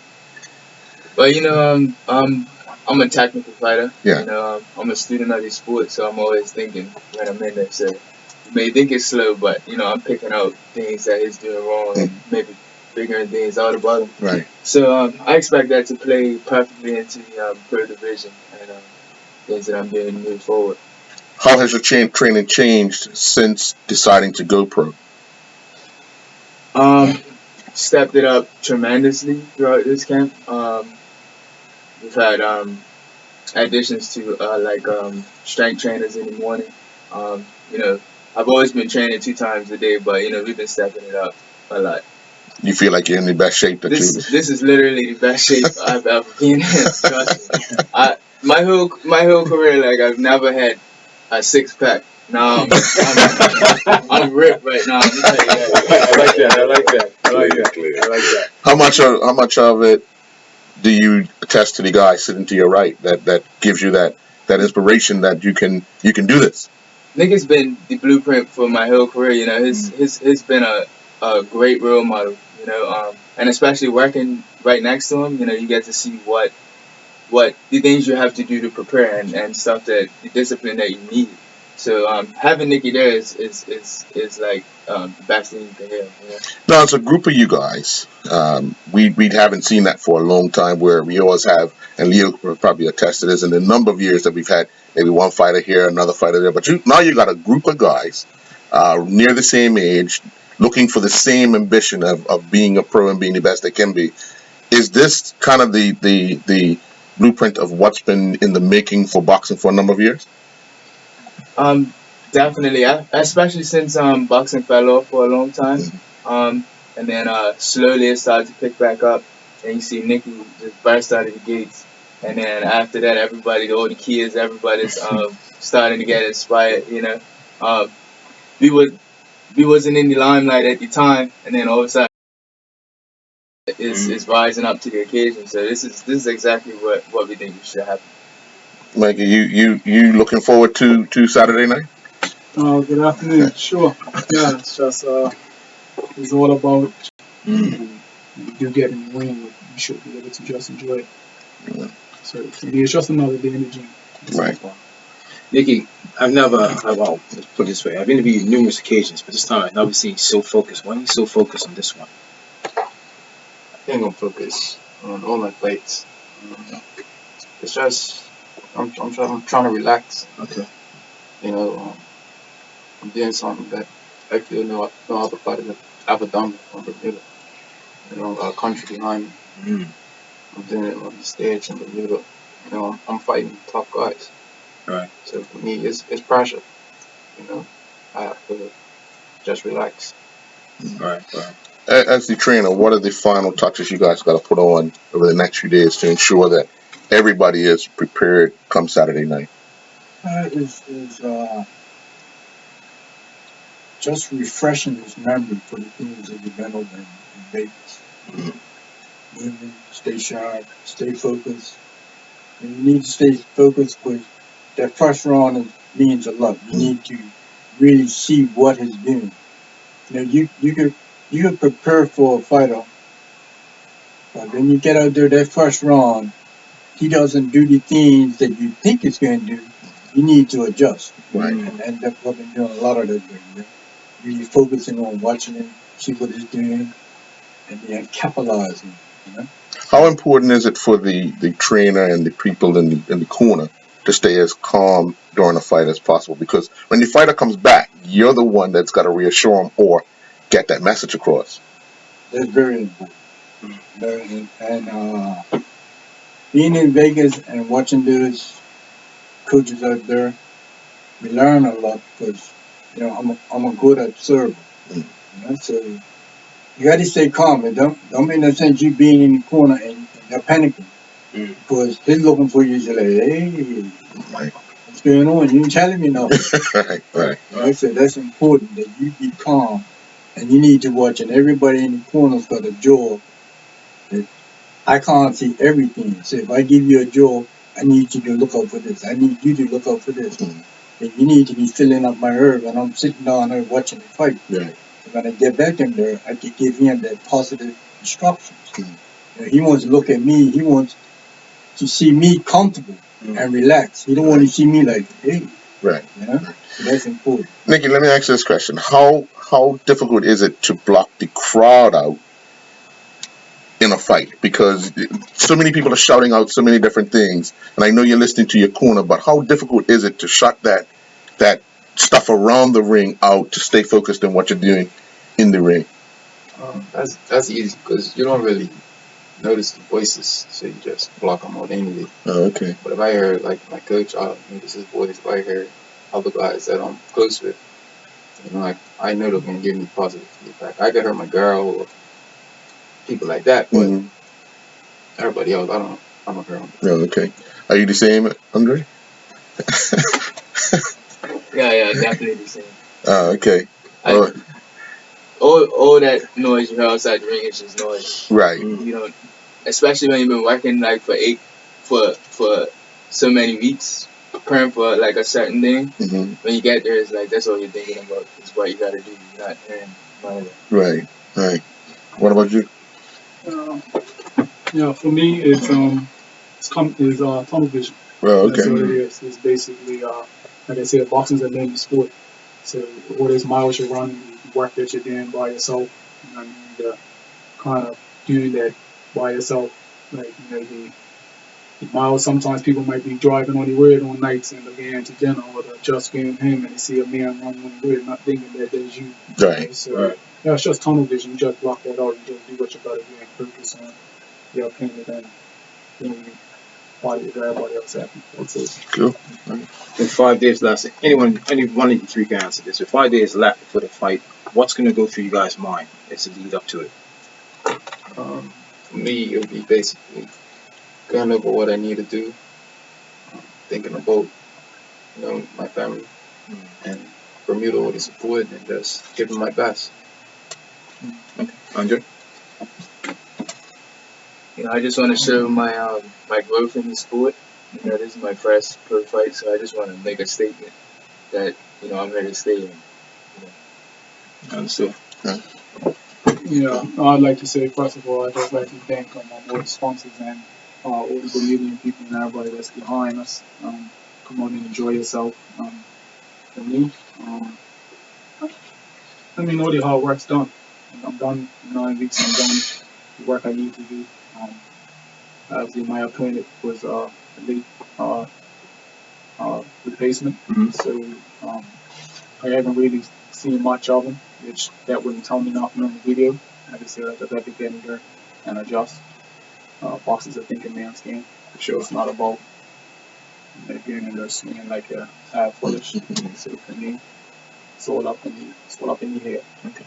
Well, I'm a technical fighter. Yeah. I'm a student of the sport, so I'm always thinking when I'm in there. So you may think it's slow, but I'm picking out things that he's doing wrong and maybe figuring things out about him. Right. So I expect that to play perfectly into the pro division and things that I'm doing to move forward. How has your training changed since deciding to go pro? Stepped it up tremendously throughout this camp. We've had additions to strength trainers in the morning. I've always been training 2 times a day, but we've been stepping it up a lot. You feel like you're in the best shape This is literally the best shape I've ever been in. Trust me. my whole career, like I've never had a 6 pack. Now I'm ripped right now. Let me tell you that. I like that. I like that. I like that. I like that. How much of it do you attest to the guy sitting to your right that gives you that inspiration that you can do this? Nigga's been the blueprint for my whole career. You know, he's been a great role model. You know, and especially working right next to him, you know, you get to see what the things you have to do to prepare and stuff that the discipline that you need. So having Nikki there is like the best thing you can hear. You know? No, it's a group of you guys. We haven't seen that for a long time. Where we always have, and Leo will probably attest to this, in the number of years that we've had maybe one fighter here, another fighter there. But now you got a group of guys near the same age, looking for the same ambition of being a pro and being the best they can be. Is this kind of the blueprint of what's been in the making for boxing for a number of years? Definitely, especially since boxing fell off for a long time. And then slowly it started to pick back up, and you see Nikki just burst out of the gates. And then after that, everybody, all the kids, everybody's starting to get inspired. You know, we wasn't in the limelight at the time, and then all of a sudden is rising up to the occasion. So this is exactly what we think should happen. Mikey, you looking forward to Saturday night? Good afternoon. Sure. Yeah, it's just it's all about when you do get in the ring, you should be able to just enjoy it. So for me, it's just another day in the gym. Right. Nikki, well, let's put it this way. I've interviewed you numerous occasions, but this time I've never seen you so focused. Why are you so focused on this one? I think I'm focused on all my fights. It's just I'm trying to relax. Okay. You know, I'm doing something that I feel no other fighter have ever done on Bermuda. You know, a country behind me. I'm doing it on the stage in Bermuda. You know, I'm fighting tough guys. Right. So for me, it's pressure. You know, I have to just relax. Right. As the trainer, what are the final touches you guys got to put on over the next few days to ensure that everybody is prepared come Saturday night? Is just refreshing his memory for the things that you've been over in Vegas. Stay sharp, stay focused. And you need to stay focused because that first round means a lot. You need to really see what he's doing. You know, you could prepare for a fighter, but when you get out there that first round, he doesn't do the things that you think he's going to do. You need to adjust. Right. And that's what we're doing a lot of that. Really focusing on watching him, see what he's doing, and then capitalizing. You know? How important is it for the trainer and the people in the corner to stay as calm during a fight as possible? Because when the fighter comes back, you're the one that's got to reassure him or get that message across. That's very important. And being in Vegas and watching those coaches out there, we learn a lot because you know I'm a good observer. You know, so you got to stay calm. And don't make no sense you being in the corner and they're panicking because he's looking for you. He's like, hey, what's going on? You ain't telling me nothing. Right. You know, so that's important that you be calm, and you need to watch. And everybody in the corner's got a jaw. That I can't see everything. So if I give you a jaw, I need you to look out for this. I need you to look out for this. And you need to be filling up my herb, and I'm sitting down there watching the fight. Right. When I get back in there, I can give him that positive instructions. You know, he wants to look at me. He wants to see me comfortable and relax. He don't want to see me like, hey. Right. You know? So that's important. Nikki, let me ask you this question. How difficult is it to block the crowd out in a fight? Because so many people are shouting out so many different things, and I know you're listening to your corner, but how difficult is it to shut that stuff around the ring out to stay focused on what you're doing in the ring? That's easy because you don't really notice the voices, so you just block them out anyway. Oh, okay. But if I hear like my coach, notice his voice. If I hear other guys that I'm close with, you know, I know they're gonna give me positive feedback. I could hurt my girl or people like that, but everybody else, I don't hurt them. Oh, okay. Are you the same, Andre? Yeah, definitely the same. Okay. I, all that noise you hear outside the ring is just noise. Right. You know, especially when you've been working like for so many weeks, preparing for like a certain thing. Mm-hmm. When you get there, it's like that's all you're thinking about is what you got to do. You're not hearing none of that. Right. Right. What about you? Yeah, for me, it's tunnel vision. Well, That's okay. what it is. It's basically, like I said, boxing's a named sport. So what is miles you're running, the work that you're doing by yourself. You know what I mean? To kind of do that by yourself. Like, you know, the miles, sometimes people might be driving on the road on nights and they're going to dinner or they're just getting home and they see a man running on the road, not thinking that there's you. Right. So, yeah, it's just tunnel vision. You just block that out. You just do what you got to do and focus on your opinion and then everybody else happy. That's it. Cool. With 5 days left, any one of you three can answer this. With 5 days left before the fight, what's going to go through you guys' mind as the lead up to it? For me, it would be basically going over what I need to do, thinking about, my family and Bermuda with the support and just giving my best. Okay. Andre? I just want to show my growth in the sport. This is my first pro fight, so I just want to make a statement that I'm here to stay. Understood. Yeah, I'd like to say, first of all, I'd just like to thank all the sponsors and all the Bermudian people and everybody that's behind us. Come on and enjoy yourself. For me, let me know the hard work's done. I'm done 9 weeks. I'm done the work I need to do. Obviously, my opponent was a late replacement, so I haven't really seen much of him, which that wouldn't tell me nothing on the video. I just say I just have to get in there and adjust. Boxing's a thinking man's game. For sure, it's not about getting in there swinging like a foolish. So for me, it's all up in the head. Okay.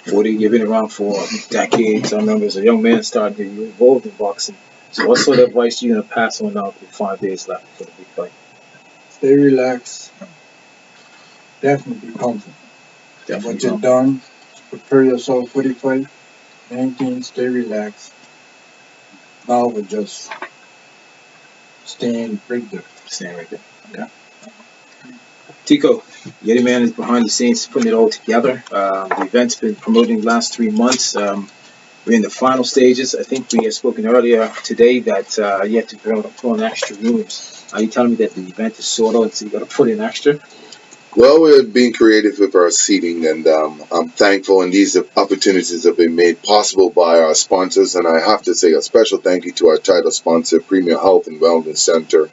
40, you've been around for decades. I remember as a young man starting to get involved in boxing. So what sort of advice are you going to pass on now with 5 days left for the big fight? Stay relaxed. Definitely be comfortable. What you've done, prepare yourself for the fight. Main thing, stay relaxed. Now we're just staying right there. Staying right there. Okay. Tico, Yeti Man is behind the scenes putting it all together. The event's been promoting the last 3 months. We're in the final stages. I think we had spoken earlier today that you have to put on extra rooms. Are you telling me that the event is sold out, so you got to put in extra? Well, we're being creative with our seating, and I'm thankful. And these opportunities have been made possible by our sponsors. And I have to say a special thank you to our title sponsor, Premier Health and Wellness Center.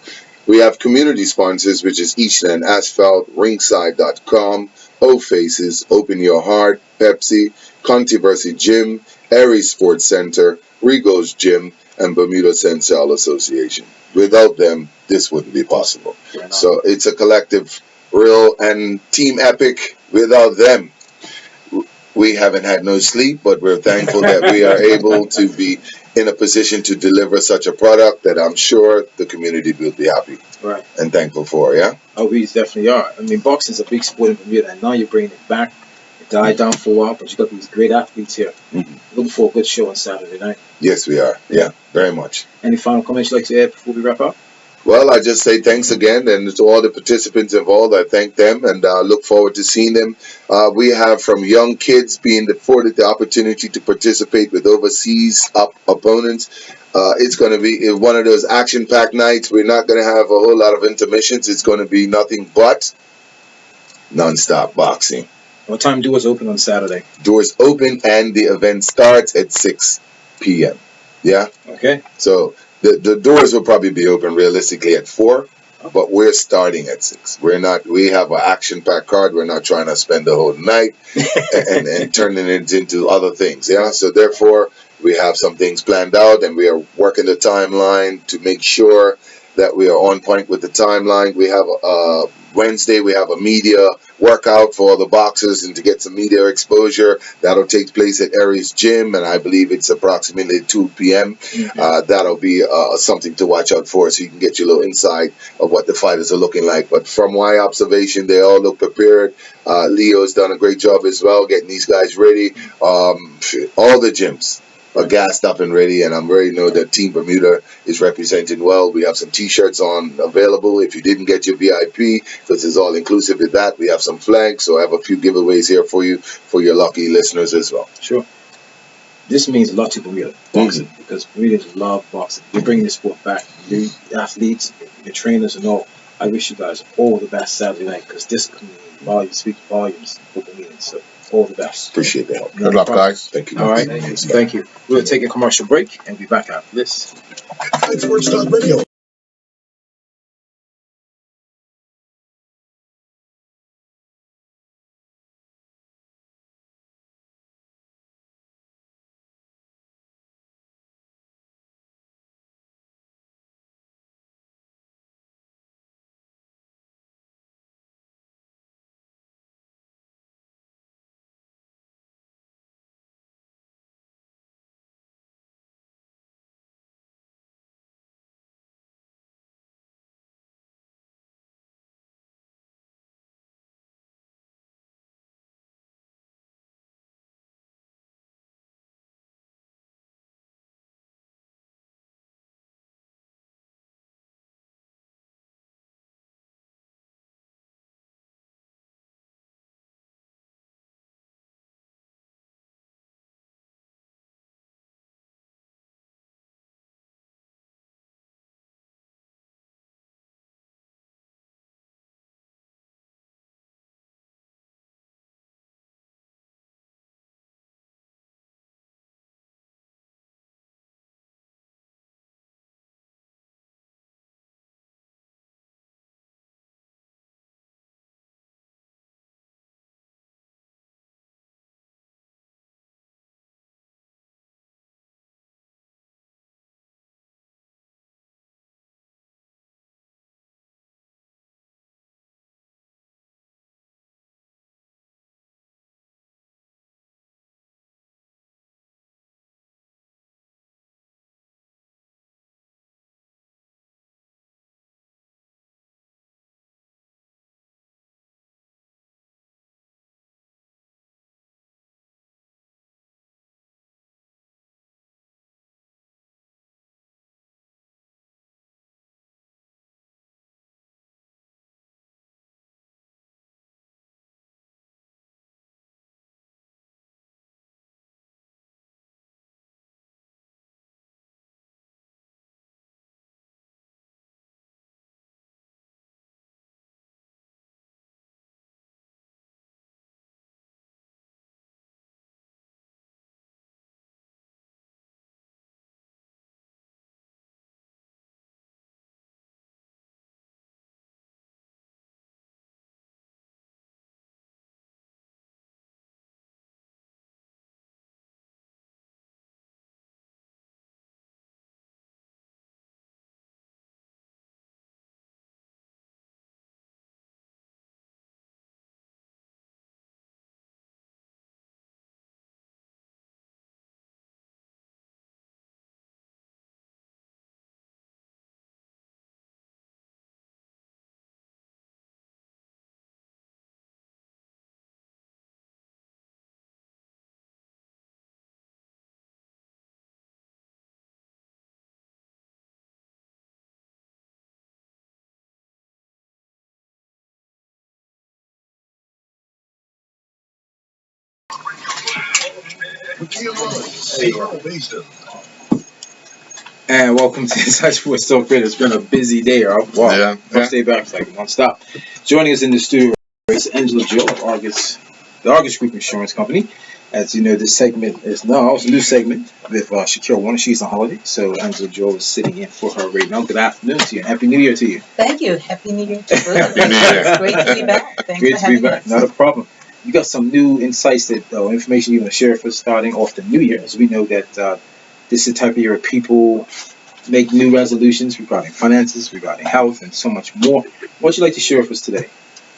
We have community sponsors, which is Eastland Asphalt, Ringside.com, O Faces, Open Your Heart, Pepsi, Controversy Gym, Aries Sports Center, Rigo's Gym, and Bermuda Sensal Association. Without them, this wouldn't be possible. So it's a collective, real, and team epic. Without them, we haven't had no sleep, but we're thankful that we are able to be in a position to deliver such a product that I'm sure the community will be happy and thankful for, yeah? Oh, we definitely are. I mean, boxing's a big sport in Bermuda, and now you're bringing it back. It died down for a while, but you got these great athletes here. Looking for a good show on Saturday night. Yes, we are. Yeah, very much. Any final comments you'd like to add before we wrap up? Well, I just say thanks again, and to all the participants involved, I thank them and look forward to seeing them. We have from young kids being afforded the opportunity to participate with overseas opponents. It's going to be one of those action-packed nights. We're not going to have a whole lot of intermissions. It's going to be nothing but non-stop boxing. What time doors open on Saturday? Doors open, and the event starts at 6 p.m. Yeah? Okay. So the doors will probably be open realistically at 4, but we're starting at 6. We have an action-packed card. We're not trying to spend the whole night and turning it into other things. Yeah. So therefore, we have some things planned out, and we are working the timeline to make sure that we are on point with the timeline. We have Wednesday we have a media workout for all the boxers and to get some media exposure. That'll take place at Aries Gym, and I believe it's approximately 2 p.m. That'll be something to watch out for, so you can get your little insight of what the fighters are looking like. But from my observation, they all look prepared. Leo's done a great job as well getting these guys ready. All the gyms are gassed up and ready, and I'm ready to know that Team Bermuda is represented well. We have some T-shirts on available if you didn't get your VIP, because it's all inclusive with that. We have some flags, so I have a few giveaways here for you, for your lucky listeners as well. Sure. This means a lot to Bermuda boxing, because Bermudans love boxing. You're bringing the sport back. You athletes, your trainers, and all. I wish you guys all the best Saturday night, because this can speak volumes for Bermudans. So all the best. Appreciate the help. No Good luck, problem. guys. Thank you. All right. Thank you. We'll take a commercial break and be back after this. Sports Talk Radio. And welcome to Inside Sports Talk Radio. It's been a busy day. Wow. First day back, it's like non-stop. Joining us in the studio is Angela Joe of the Argus Group Insurance Company. As you know, this segment is now a new segment with Shakira Warner. She's on holiday, so Angela Joe is sitting in for her right now. Good afternoon to you, and Happy New Year to you. Thank you. Happy New Year to both. Happy New Year. It's great to be back. Thanks Great for to be having back. us. Not a problem. You got some new insights that information you want to share for starting off the new year, as we know that this is the type of year people make new resolutions regarding finances, regarding health, and so much more. What would you like to share with us today?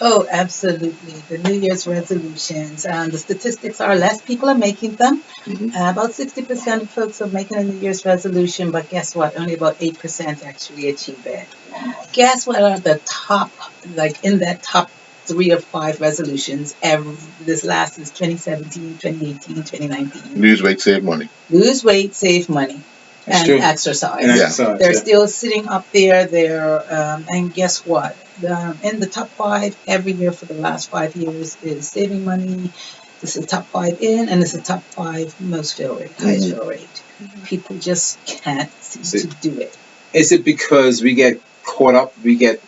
Oh, absolutely. The New Year's resolutions. The statistics are less people are making them. Mhm. About 60% of folks are making a New Year's resolution, but guess what? Only about 8% actually achieve it. Guess what are the top, like in that top 3 or 5 resolutions? This last is 2017, 2018, 2019. Lose weight, save money. Lose weight, save money, That's and true. exercise. And Yeah. exercise. They're Yeah. still sitting up there. And guess what? In the top 5 every year for the last 5 years is saving money. This is the top 5 in, and this is the top 5 most fill rate, highest Mhm. fill rate. People just can't seem See. to do it. Is it because we get caught up, we get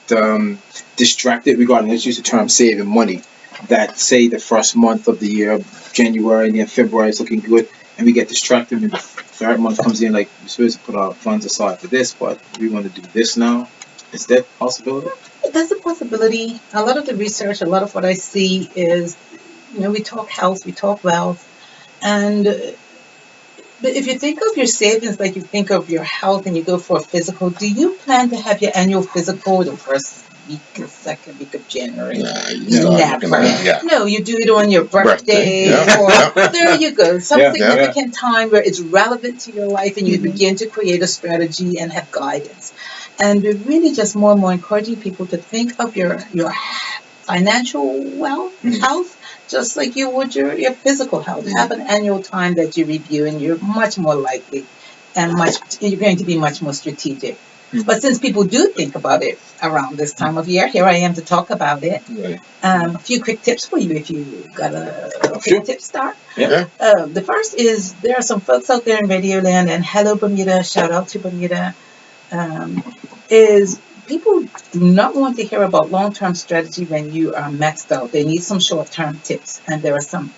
distracted regarding, let's use the term saving money, that say the first month of the year, January, and then February is looking good, and we get distracted when the third month comes in, like we're supposed to put our funds aside for this, but we want to do this now? Is that a possibility? That's a possibility. A lot of the research, a lot of what I see is, we talk health, we talk wealth, and but if you think of your savings like you think of your health and you go for a physical, do you plan to have your annual physical the first week, the second week of January? Nah, you start looking Never. at it. Yeah. No, you do it on your birthday, Yeah. or Yeah. there you go, some Yeah. significant time where it's relevant to your life and you Mhm. begin to create a strategy and have guidance. And we're really just more and more encouraging people to think of your financial wealth, Mhm. health, just like you would your physical health. Have an annual time that you review, and you're much more likely you're going to be much more strategic. But since people do think about it around this time of year, here I am to talk about it. Right. A few quick tips for you if you got a quick Sure. tip start. Yeah. The first is there are some folks out there in Radio Land, and hello Bermuda, shout out to Bermuda. Is people do not want to hear about long-term strategy when you are maxed out. They need some short-term tips, and there are some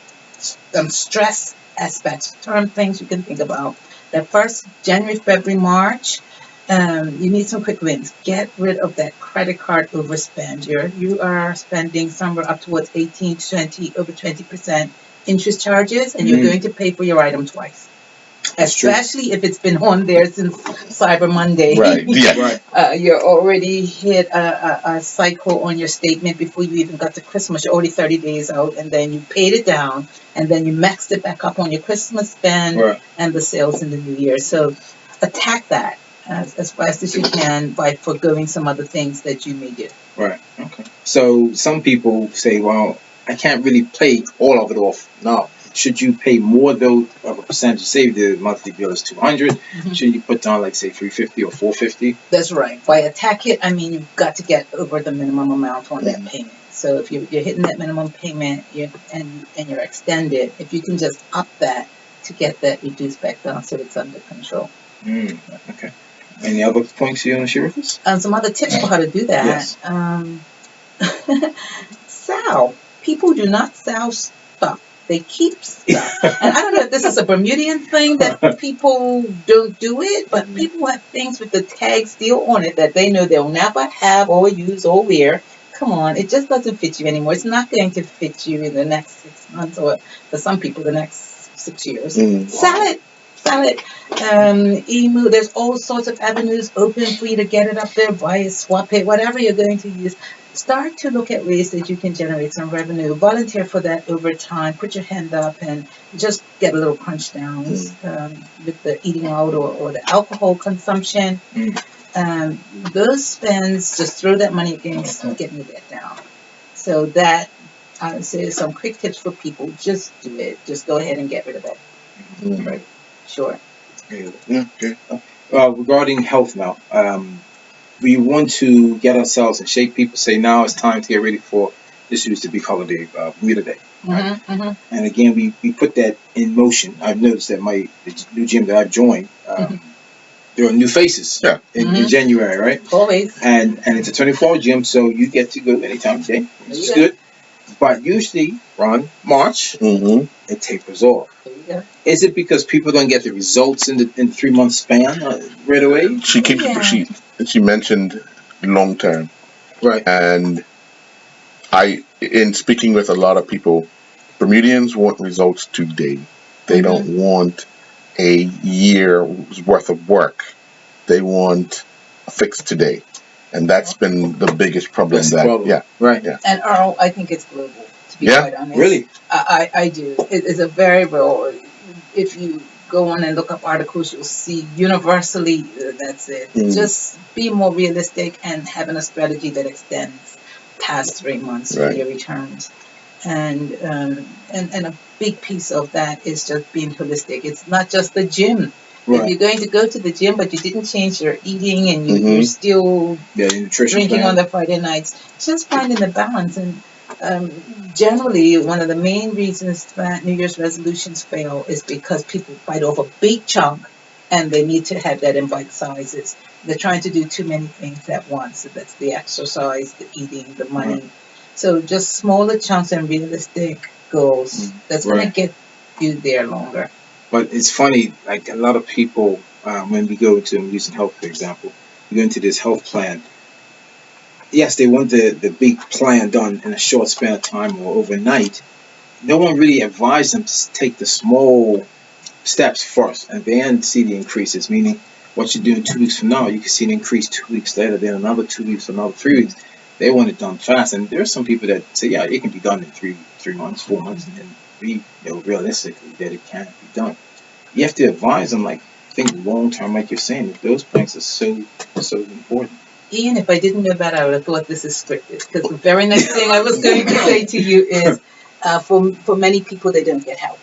stress aspects, term things you can think about. The first January, February, March. You need some quick wins. Get rid of that credit card overspend. You are spending somewhere up towards 18, 20, over 20% interest charges, and you're going to pay for your item twice. Especially if it's been on there since Cyber Monday. Right. Yeah. Right. You're already hit a cycle on your statement before you even got to Christmas. You're already 30 days out, and then you paid it down, and then you maxed it back up on your Christmas spend Right. and the sales in the new year. So attack that as fast as you can by foregoing some other things that you may do. Right. Okay. So some people say, well, I can't really pay all of it off now. Should you pay more though of a percentage? Say the monthly bill is 200. Mhm. Should you put down like say 350 or 450? That's right. By attack it, I mean you've got to get over the minimum amount on that payment. So if you're hitting that minimum payment and you're extended, if you can just up that to get that reduced back down so it's under control. Okay. Any other points you want to share with us? Some other tips for how to do that. Yes. Sell. People do not sell stuff. They keep stuff. And I don't know if this is a Bermudian thing that people don't do it, but people have things with the tag still on it that they know they'll never have or use or wear. Come on, it just doesn't fit you anymore. It's not going to fit you in the next 6 months, or for some people, the next 6 years. Sell it. Sell it. Email. There's all sorts of avenues open for you to get it up there, buy it, swap it, whatever you're going to use. Start to look at ways that you can generate some revenue. Volunteer for that over time. Put your hand up and just get a little punch downs with the eating out or the alcohol consumption. Those spends, just throw that money against getting that down. So that, I would say, some quick tips for people. Just do it. Just go ahead and get rid of it. Right. Sure. Yeah. Okay. Regarding health now, we want to get ourselves in shape. People say now it's time to get ready for this used to be holiday, Bermuda Day. Right? And again, we put that in motion. I've noticed that the new gym that I've joined, there are new faces in January, right? Always. And it's a 24-hour gym, so you get to go anytime of day, which is good. But usually around March, it tapers off. Is it because people don't get the results in the 3-month span right away? She mentioned long term, right? And in speaking with a lot of people, Bermudians want results today. They don't want a year's worth of work They want a fix today, and that's been the biggest problem. That's the problem. Yeah, Right. yeah. And Earl, I think it's global, to be Yeah? quite honest. Really? I do. It is a very real, if you go on and look up articles, you'll see universally that's it. Just be more realistic and having a strategy that extends past 3 months for Right. your returns. And a big piece of that is just being holistic. It's not just the gym. If Right. you're going to go to the gym, but you didn't change your eating and you're still Yeah, the nutrition drinking plan. on the Friday nights, just finding the balance. And generally, one of the main reasons that New Year's resolutions fail is because people bite off a big chunk and they need to have that in bite sizes. They're trying to do too many things at once. So that's the exercise, the eating, the money. So just smaller chunks and realistic goals. That's going to get you there longer. But it's funny, like a lot of people, when we go to, I'm using health for example, we go into this health plan. Yes, they want the big plan done in a short span of time or overnight. No one really advised them to take the small steps first and then see the increases, meaning what you're doing 2 weeks from now, you can see an increase 2 weeks later, then another 2 weeks, another 3 weeks. They want it done fast. And there are some people that say, yeah, it can be done in 3 months, 4 months, and be realistically that it can't be done. You have to advise them, like, think long term, like you're saying. Those plans are so important. Ian, if I didn't know that, I would have thought this is scripted. Because the very next thing I was going to say to you is, for many people, they don't get help.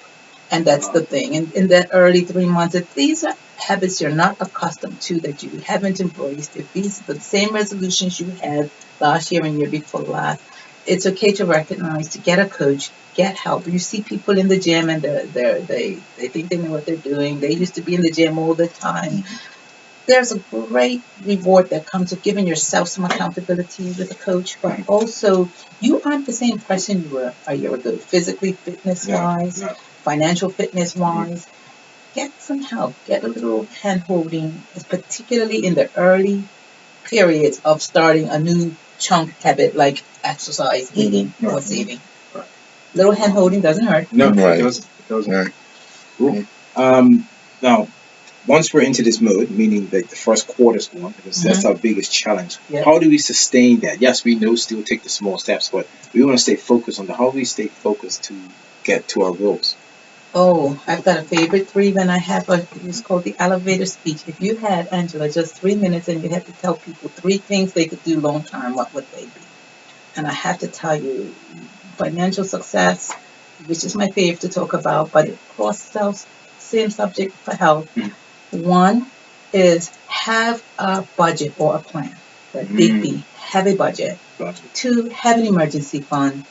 And that's the thing. And in that early 3 months, if these are habits you're not accustomed to, that you haven't embraced, if these are the same resolutions you had last year and year before last, it's okay to recognize, to get a coach, get help. You see people in the gym and they think they know what they're doing. They used to be in the gym all the time. There's a great reward that comes with giving yourself some accountability with a coach, but also you aren't the same person you were a year ago, physically, fitness wise, financial fitness wise. Get some help, get a little hand holding, particularly in the early periods of starting a new chunk habit like exercise, eating, or saving. Little hand holding doesn't hurt. No, Right. it doesn't. Right. Cool. Now, once we're into this mode, meaning like the first quarter's gone, because that's our biggest challenge. Yeah. How do we sustain that? Yes, we know still take the small steps, but we want to stay focused on how do we stay focused to get to our goals. Oh, I've got a favorite three when I have it's called the elevator speech. If you had, Angela, just 3 minutes and you had to tell people three things they could do long term, what would they be? And I have to tell you, financial success, which is my favorite to talk about, but it crosses same subject for health. One is have a budget or a plan. That big B, have a budget. Two, have an emergency fund.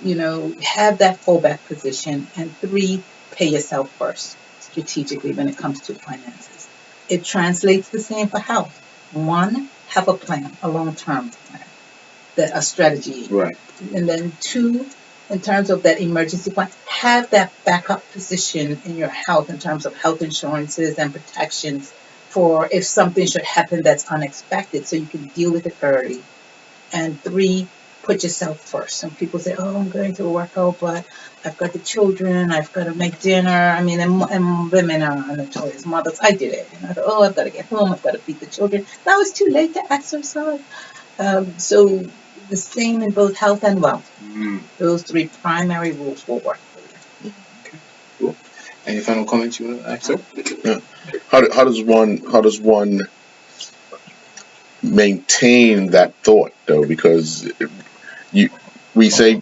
Have that fallback position. And three, pay yourself first strategically when it comes to finances. It translates the same for health. One, have a plan, a long-term plan, a strategy. Right. And then two, in terms of that emergency fund, have that backup position in your health in terms of health insurances and protections for if something should happen that's unexpected so you can deal with it early. And three, put yourself first. Some people say, oh, I'm going to a workout, but I've got the children, I've got to make dinner. I mean, and women are notorious mothers. I did it. And I thought, oh, I've got to get home, I've got to feed the children. Now it's too late to exercise. So the same in both health and wealth. Those three primary rules will work for you. Okay, cool. Any final comments you want to add, sir? Yeah. How does one maintain that thought though? Because you say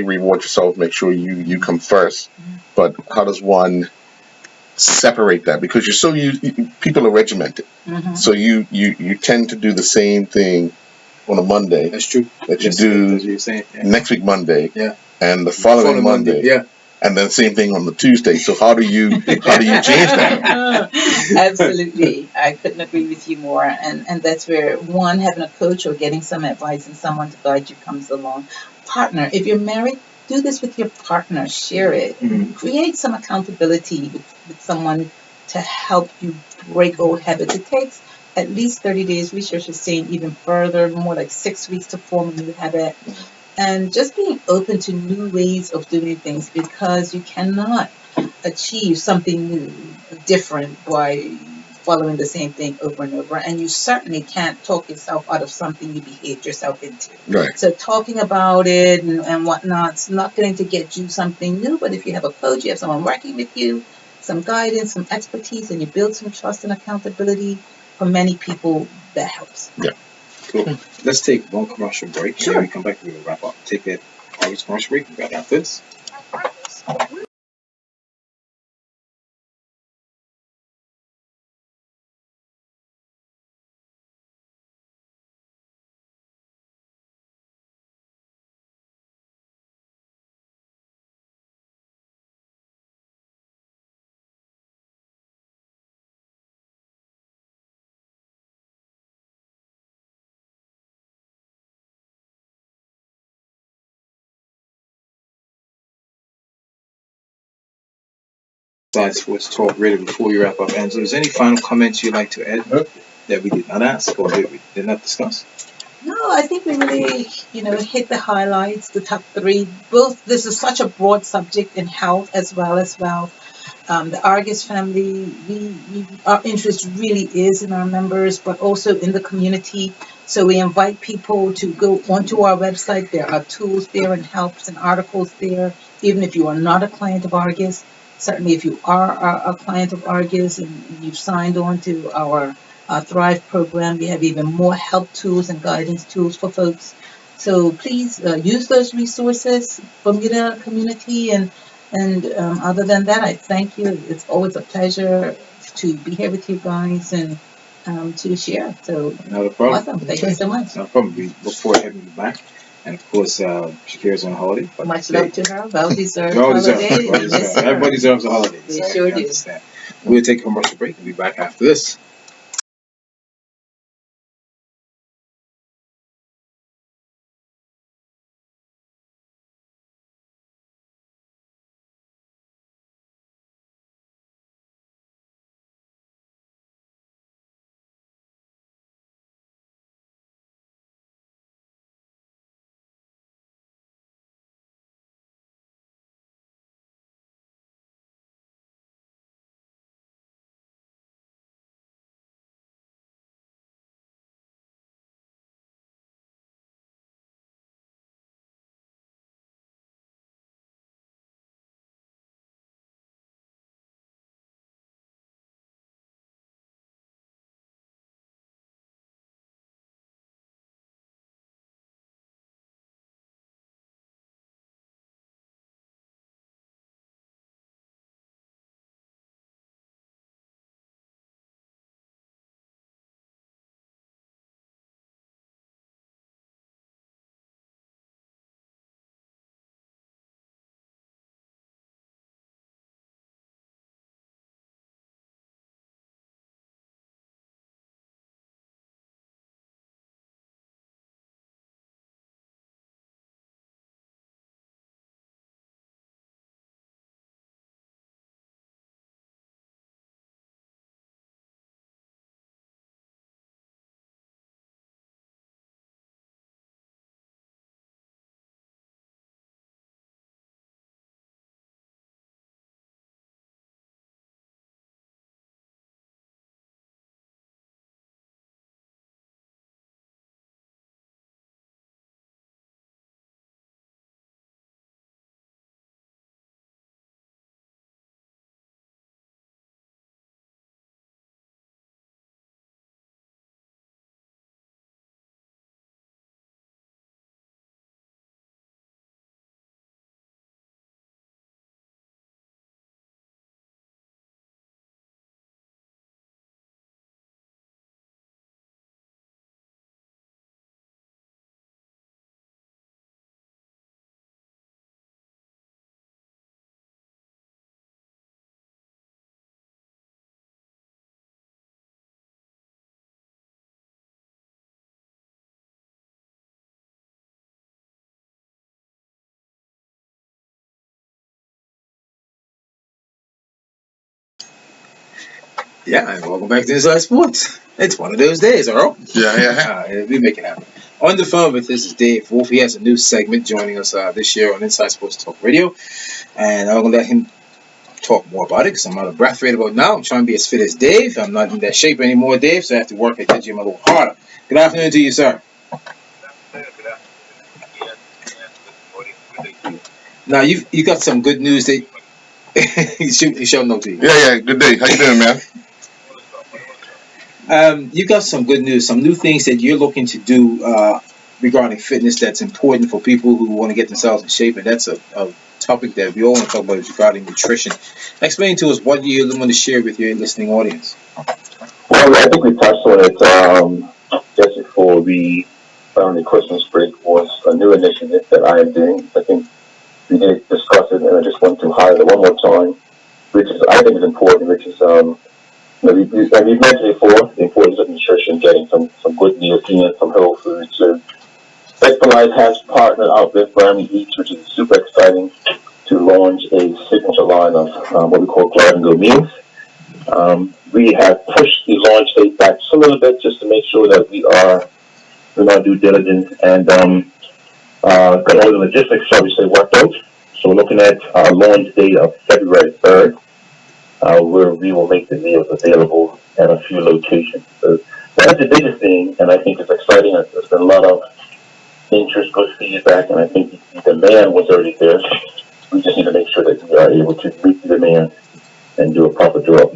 reward yourself, make sure you come first, but how does one separate that? Because you're so people are regimented, so you tend to do the same thing on a Monday. That's true. That you do next week Monday, and the following Monday, and then same thing on the Tuesday. So how do you change that? Absolutely, I couldn't agree with you more. And that's where one, having a coach or getting some advice and someone to guide you comes along. Partner, if you're married, do this with your partner. Share it. Create some accountability with someone to help you break old habits. It takes at least 30 days. Research is saying even further, more like 6 weeks to form a new habit. And just being open to new ways of doing things, because you cannot achieve something new, different by following the same thing over and over. And you certainly can't talk yourself out of something you behaved yourself into. Right. So talking about it and whatnot's not going to get you something new. But if you have a coach, you have someone working with you, some guidance, some expertise, and you build some trust and accountability, for many people, that helps. Yeah. Cool. Let's take one commercial break. Sure. And then we come back and we'll wrap up. Take that August commercial break. We'll be back after this. Side Sports Talk Radio. Before we wrap up, Angela, is there any final comments you'd like to add that we did not ask or that we did not discuss? No, I think we really, hit the highlights, the top three. Both, this is such a broad subject in health as well as wealth. The Argus family, our interest really is in our members, but also in the community. So we invite people to go onto our website. There are tools there and helps and articles there. Even if you are not a client of Argus, certainly if you are a client of Argus and you've signed on to our Thrive program, we have even more help tools and guidance tools for folks. So please use those resources, Bermuda community, and other than that, I thank you. It's always a pleasure to be here with you guys and to share. So Not a problem. awesome. Thank you so much. Not a problem. We look forward to having you back. And of course, Shakira's on holiday. But Much love to her. Well deserved well deserved. holiday. Well deserved. Yes, sir. Everybody deserves a holiday. They So sure I do. understand. We'll take a commercial break and be back after this. Yeah, and welcome back to Inside Sports. It's one of those days, Earl. Yeah. We make it happen. On the phone with us is Dave Wolf. He has a new segment joining us this year on Inside Sports Talk Radio. And I'm going to let him talk more about it because I'm out of breath right about now. I'm trying to be as fit as Dave. I'm not in that shape anymore, Dave, so I have to work at the gym a little harder. Good afternoon to you, sir. Now you got some good news that you shall know to you. Yeah. Good day. How you doing, man? You got some good news, some new things that you're looking to do regarding fitness that's important for people who want to get themselves in shape, and that's a topic that we all want to talk about regarding nutrition. Explain to us what you want to share with your listening audience. Well, I think we touched on it just before we found the Christmas break was a new initiative that I am doing. I think we did discuss it, and I just want to highlight it one more time, which is I think is important, which is and we've mentioned before the importance of nutrition, getting some good meals in, some whole foods. So Life has partnered up with Grammy Eats, which is super exciting, to launch a signature line of what we call grab and go meals. We have pushed the launch date back just a little bit just to make sure that we are doing our due diligence and got all the logistics, shall we say, worked out. So we're looking at our launch date of February 3rd, where we will make the meals available at a few locations. So that's the biggest thing, and I think it's exciting. There's been a lot of interest, good feedback, and I think the demand was already there. We just need to make sure that we are able to meet the demand and do a proper job.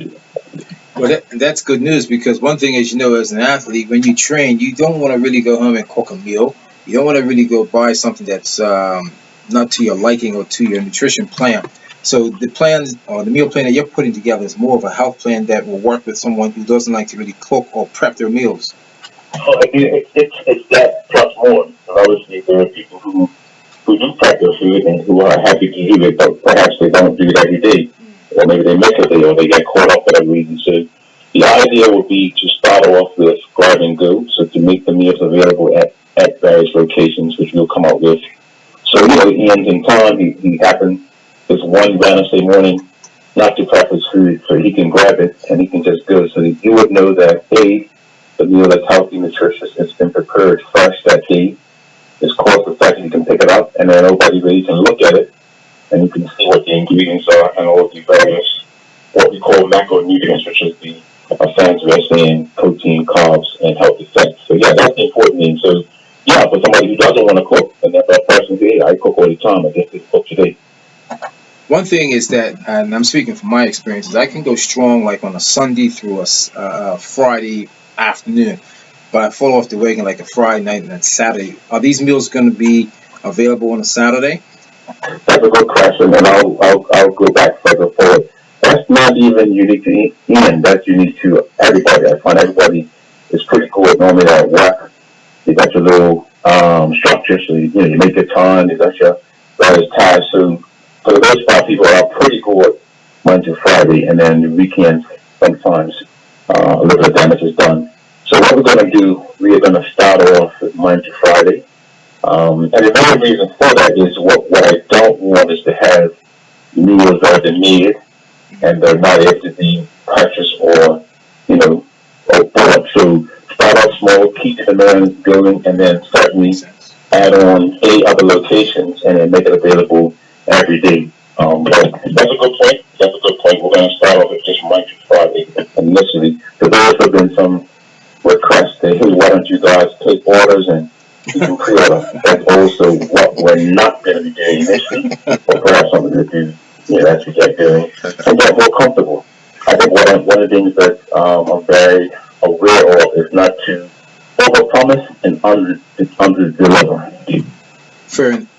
Well, that's good news because one thing, as you know, as an athlete, when you train, you don't want to really go home and cook a meal. You don't want to really go buy something that's not to your liking or to your nutrition plan. So the plan or the meal plan that you're putting together is more of a health plan that will work with someone who doesn't like to really cook or prep their meals. Oh, it's that plus more. And obviously, there are people who do prep their food and who are happy to do it, but perhaps they don't do it every day. Or maybe they miss a day or they get caught up for that reason. So the idea would be to start off with grab and go, so to make the meals available at various locations, which we'll come out with. So, he ends in time, he happened this one Wednesday morning not to prep his food, so he can grab it and he can just go. So that you would know that, A, the meal is healthy, nutritious, it's been prepared fresh that day, it's cost effective, you can pick it up, and then nobody really can look at it and you can see what the ingredients are and all of the various, what we call macronutrients, which is the fancy way of saying protein, carbs, and health effects. So, yeah, that's the important thing. So, yeah, for somebody who doesn't want to cook, and that person says, hey, I cook all the time, I guess it's cook today. One thing is that, and I'm speaking from my experiences, I can go strong like on a Sunday through a Friday afternoon, but I fall off the wagon like a Friday night and then Saturday. Are these meals going to be available on a Saturday? That's a good question, and I'll go back further forward. That's not even unique to Ian. That's unique to everybody. I find everybody is pretty good normally at work. You got your little structure, so you make your time. You got your various tasks. So for the most part, people are pretty good Monday to Friday, and then the weekends sometimes a little bit of damage is done. So what we're going to do, we are going to start off with Monday to Friday. And the main reason for that is what I don't want is to have meals that are made and they're not able to be purchased or, or bought. So start off small, keep the demand going, and then certainly add on 8 other locations and then make it available every day. But that's a good point. That's a good point. We're going to start off with just Monday to Friday initially. Because there has been some requests that, hey, why don't you guys take orders and you can pre-order. That's also what we're not going to be doing initially, but perhaps something to do, as we get going and get more comfortable. I think one of the things that I'm very aware of is not to overpromise and under deliver. Fair enough.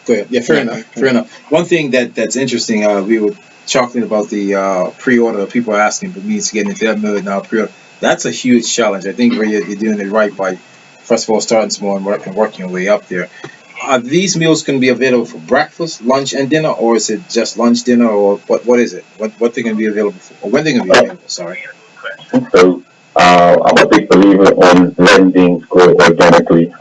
Go ahead. Yeah, fair enough. Fair enough. One thing that's interesting, we were talking about the pre-order. People are asking for me to get into that mode now. Pre-order. That's a huge challenge. I think where you're doing it right by, first of all, starting small and working your way up there. Are these meals going to be available for breakfast, lunch, and dinner, or is it just lunch, dinner, or what is it? What they're going to be available for, or when they're going to be available? Sorry. So I'm a big believer on letting things grow organically.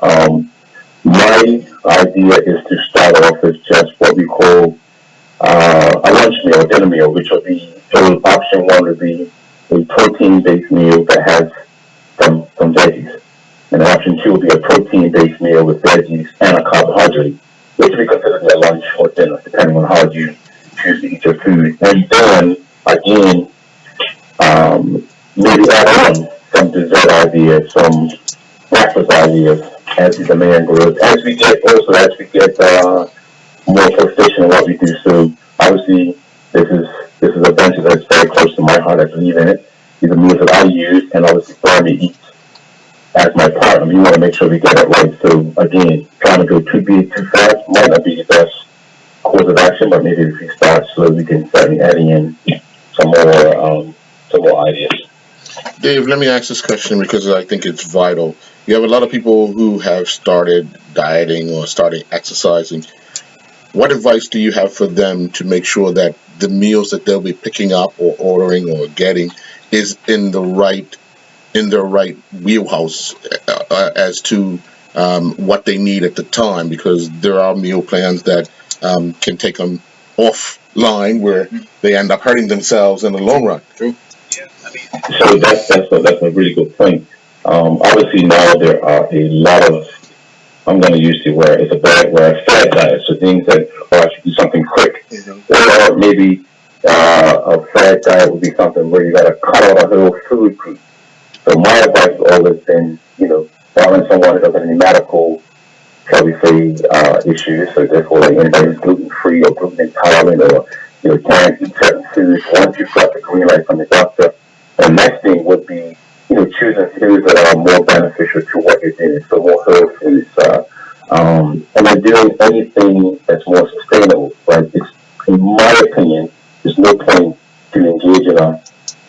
My idea is to start off with just what we call a lunch meal, a dinner meal, which will be, so option one would be a protein-based meal that has some veggies. And option two would be a protein-based meal with veggies and a carbohydrate, which we consider their lunch or dinner, depending on how you choose to eat your food. And then, again, maybe add on some dessert ideas, some breakfast ideas as the demand grows. As we get more proficient in what we do. So obviously, this is a venture that's very close to my heart. I believe in it. These are meals that I use, and obviously Barney eats as my partner. We want to make sure we get it right. So again, trying to go too big too fast might not be the best course of action, but maybe if we start slow, we can certainly add in some more ideas. Dave, let me ask this question because I think it's vital. You have a lot of people who have started dieting or started exercising. What advice do you have for them to make sure that the meals that they'll be picking up or ordering or getting is in their right wheelhouse as to what they need at the time? Because there are meal plans that can take them offline where they end up hurting themselves in the long run. True. So that's a really good point. Obviously now there are a lot of, I'm going to use the word, it's a bad word, fad diet. So things that, oh, I should do something quick. Or maybe a fad diet would be something where you got to cut out a whole food group. So my advice has always been, following someone that doesn't have any medical, shall we say, issues. So therefore, like anybody who's gluten free or gluten intolerant or can't eat certain foods. Once you've got the green light from the doctor, the next thing would be choosing foods that are more beneficial to what you're doing. So more whole foods, and then doing anything that's more sustainable. Right? It's, in my opinion, there's no point to engage in a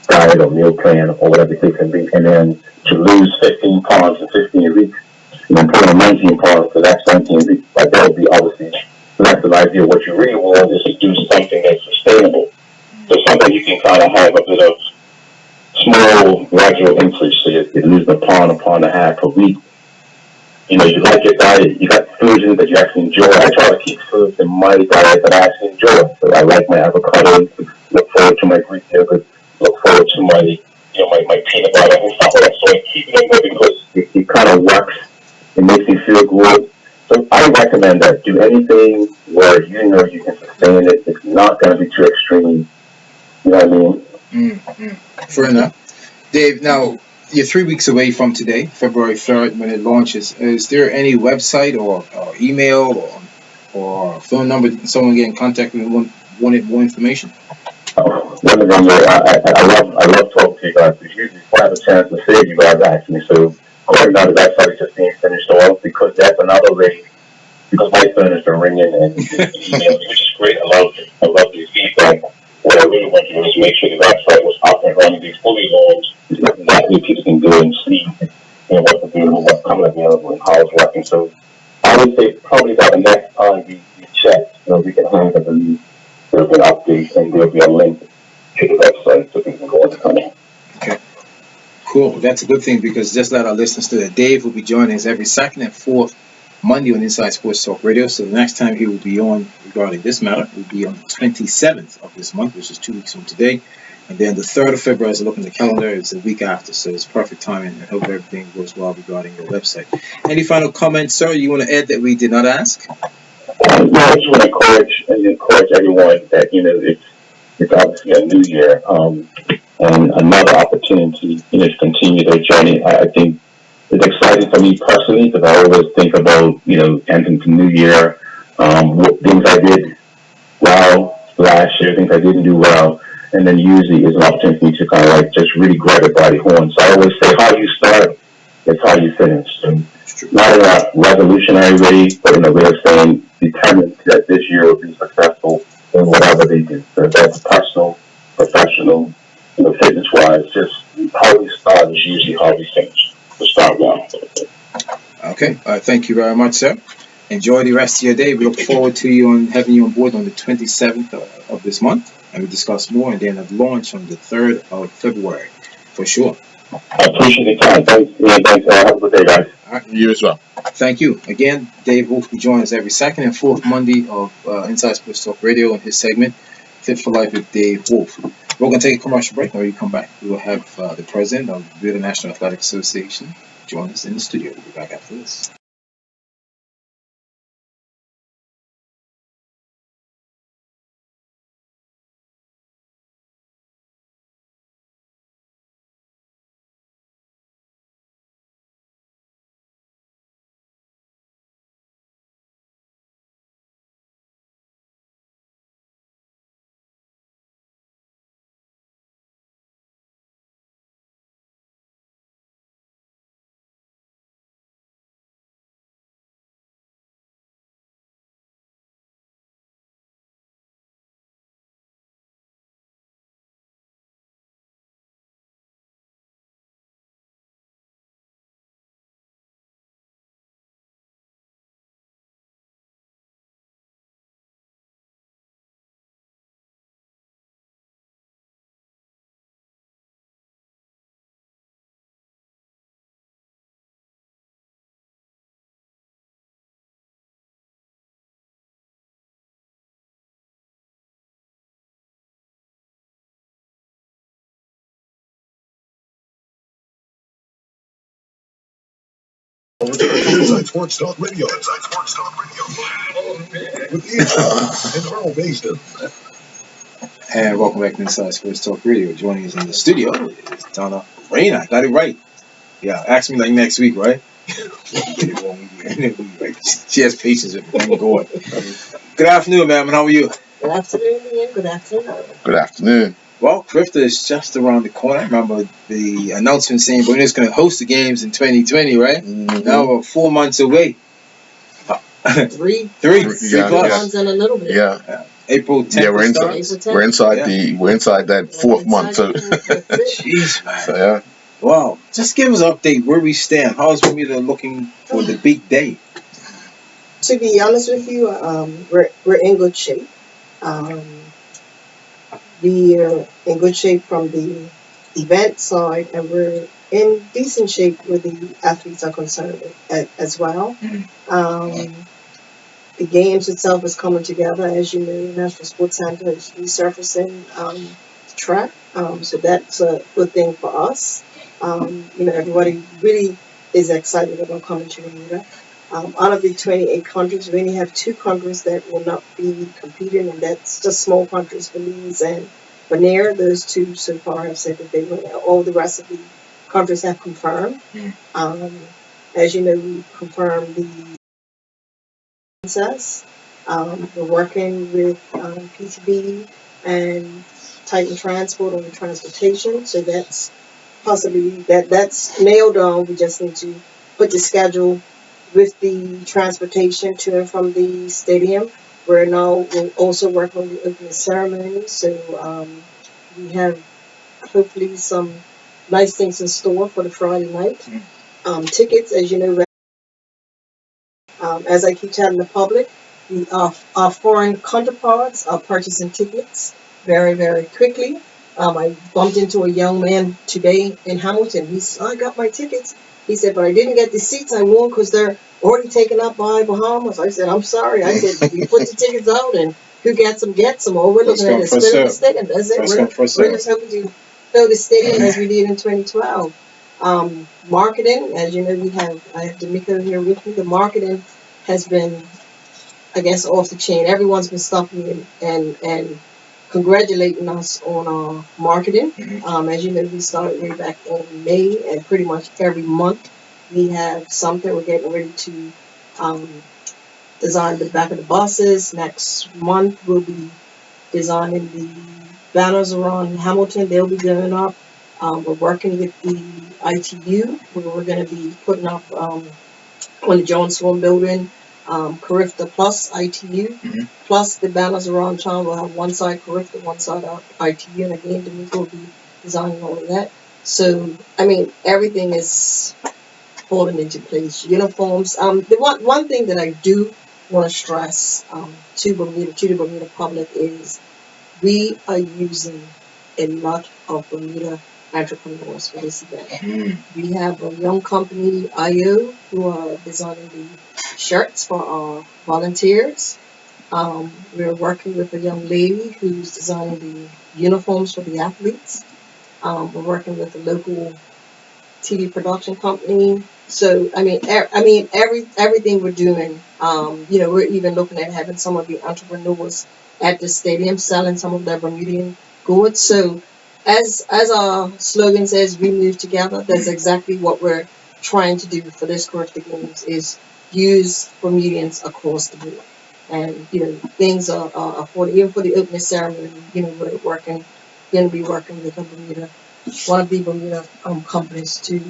diet or meal plan or whatever the case can be, and then to lose 15 pounds in 15 weeks, and then put on 19 pounds for the next 19 weeks. Like that would be obviously less than ideal. What you really want is to do something that's sustainable. So something you can kind of have a bit of small gradual increase. So you're losing a pound and a half per week. You like your diet, you got foods in it that you actually enjoy. I try to keep foods in my diet that I actually enjoy. So I like my avocado, look forward to my Greek yogurt, look forward to my peanut butter and stuff like that. So I keep it in there because it kind of works. It makes me feel good. So I recommend that. Do anything where you can sustain it. It's not going to be too extreme. You know what I mean? Fair enough. Dave, now you're 3 weeks away from today, February 3rd, when it launches. Is there any website or email or phone number that someone get in contact with and wanted more information? I love talking to you guys because usually if I have a chance to say you guys ask me. So right now the website is just being finished off because that's another way. Because my phone has been ringing and email, which is great. I love the feedback. What I really want to do is make sure the website was up and running, be fully launched. That way people can go and see what's available, what's coming available, and how it's working. So I would say probably by the next time we check, we can have, I believe, there'll be an update and there'll be a link to the website so people can go and come in. Okay. Cool. That's a good thing because just let our listeners know that Dave will be joining us every second and fourth Monday on Inside Sports Talk Radio. So the next time he will be on regarding this matter will be on the 27th of this month, which is 2 weeks from today. And then the 3rd of February, as I look in the calendar, it's a week after. So it's perfect timing. I hope everything goes well regarding your website. Any final comments, sir, you want to add that we did not ask? I just want to encourage everyone that, it's obviously a new year, and another opportunity, to continue their journey. I think it's exciting for me personally because I always think about, ending the new year, what things I did well last year, things I didn't do well, and then usually is an opportunity for me to kind of like just really grab it by the horn. So I always say, how you start is how you finish. And not in a revolutionary way, but in a way of saying determined that this year will be successful in whatever they do. So that's personal, professional, fitness wise, just how we start is usually how we finish. To start well. Okay. Thank you very much, sir. Enjoy the rest of your day. We look forward to having you on board on the 27th of this month, and we discuss more, and then at launch on the 3rd of February, for sure. I appreciate the time. Thanks. Thanks. Have a good day, guys. All right. You as well. Thank you. Again, Dave Wolf will join us every second and fourth Monday of Inside Sports Talk Radio in his segment, Fit for Life with Dave Wolf. We're going to take a commercial break. When we come back, we will have the president of the Bermuda National Athletic Association join us in the studio. We'll be back after this. Inside Sports Talk Radio. Inside Sports Talk Radio. With Ian and Earl Basin. And welcome back to Inside Sports Talk Radio. Joining us in the studio is Donna Reyna. I got it right. Yeah, ask me like next week, right? Get it wrong again. She has patience with me. I'm going. Good afternoon, ma'am. How are you? Good afternoon, Ian. Good afternoon. Good afternoon. Well, Crifta is just around the corner. I remember the announcement saying Bermuda's going to host the games in 2020, right? Mm-hmm. Now we're 4 months away. Three plus. months and a little bit. Yeah. April 10th. Yeah, we're inside that fourth month. So. Jeez, man. So, yeah. Wow. Just give us an update where we stand. How's Bermuda looking for the big day? To be honest with you, we're in good shape. We're in good shape from the event side, and we're in decent shape where the athletes are concerned as well. The games itself is coming together. As you know, National Sports Center is resurfacing the track, so that's a good thing for us. Everybody really is excited about coming to Bermuda. Out of the 28 countries, we only have 2 countries that will not be competing, and that's just small countries, Belize and Bonaire. Those 2 so far have said that they will. All the rest of the countries have confirmed. As you know, we confirmed the process. We're working with PTB and Titan Transport on the transportation, so that's possibly that's nailed on. We just need to put the schedule with the transportation to and from the stadium. We're also working on the opening ceremony, so we have hopefully some nice things in store for the Friday night. Tickets, as you know, as I keep telling the public, our foreign counterparts are purchasing tickets very, very quickly. I bumped into a young man today in Hamilton. He said, I got my tickets. He said, but I didn't get the seats I want because they're already taken up by Bahamas. I said, I'm sorry. I said, we put the tickets out and who gets them, gets them. All we're looking at is filling the stadium. That's it. We're just hoping to fill the stadium as we did in 2012. Marketing, as you know, I have D'Amico here with me. The marketing has been, I guess, off the chain. Everyone's been stopping and congratulating us on our marketing. As you know, we started way back in May, and pretty much every month we have something. We're getting ready to design the back of the buses. Next month we'll be designing the banners around Hamilton. They'll be going up. We're working with the ITU, where we're going to be putting up on the Jones Swim building, Carifta plus ITU, plus the banners around town. We'll have one side Carifta, one side ITU, and again, D'Amico will be designing all of that. So, I mean, everything is falling into place. Uniforms. The one thing that I do want to stress to the Bermuda public is we are using a lot of Bermuda entrepreneurs for this event. We have a young company, IO, who are designing the shirts for our volunteers. We're working with a young lady who's designing the uniforms for the athletes. We're working with a local TV production company. So everything we're doing. We're even looking at having some of the entrepreneurs at the stadium selling some of their Bermudian goods. So as our slogan says, we move together. That's exactly what we're trying to do for this Carifta Games, is use Bermudians across the board. And things are for even for the opening ceremony. We're going to be working with one of the Bermuda companies to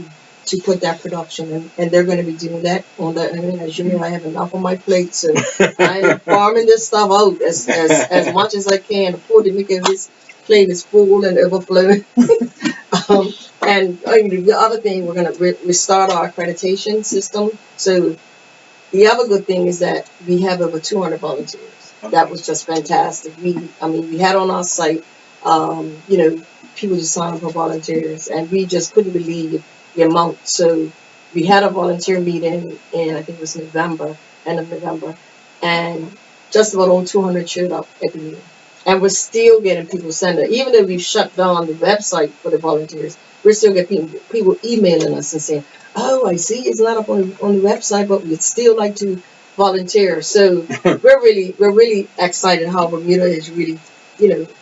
put that production, and they're going to be doing that on their own. As you know, I have enough on my plate, so I'm farming this stuff out as much as I can. Poor D'Amico, his plate is full and overflowing. And the other thing, we're going to restart our accreditation system. So the other good thing is that we have over 200 volunteers. That was just fantastic. We had on our site, people just sign up for volunteers, and we just couldn't believe the amount. So we had a volunteer meeting in, I think it was end of November, and just about all 200 showed up at the meeting. And we're still getting people send it. Even though we've shut down the website for the volunteers, we're still getting people emailing us and saying, "Oh, I see it's not up on the website, but we'd still like to volunteer." So we're really excited how Bermuda is really,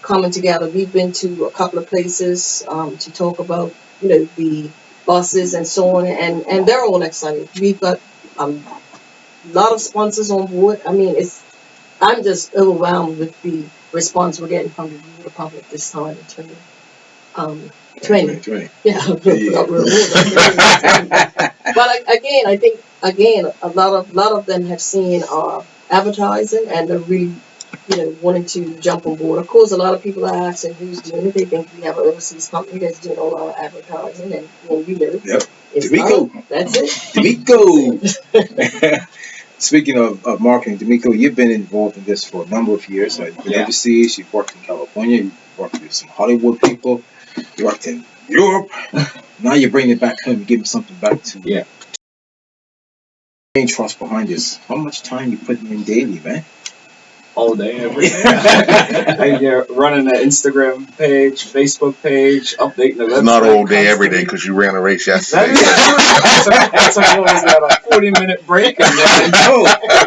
coming together. We've been to a couple of places to talk about, the buses and so on, and they're all excited. We've got a lot of sponsors on board. I mean, I'm just overwhelmed with the response we're getting from the public this time in 2020. Yeah, I forgot we were But again, I think a lot of them have seen our advertising and they're really, wanting to jump on board. Of course, a lot of people are asking who's doing it. They think we have an overseas company that's doing all our advertising, and when we do, Yep. it's D'Amico. not. That's it. D'Amico. Speaking of marketing, D'Amico, you've been involved in this for a number of years. You've been overseas. You've worked in California. You've worked with some Hollywood people. You worked in Europe. Now you're bringing it back home and giving something back to main trust behind this. How much time you putting in daily, man? All day, every day. And you're running an Instagram page, Facebook page, updating the website. It's not all day, every day, because you ran a race yesterday. I took what was that, a 40-minute break, and then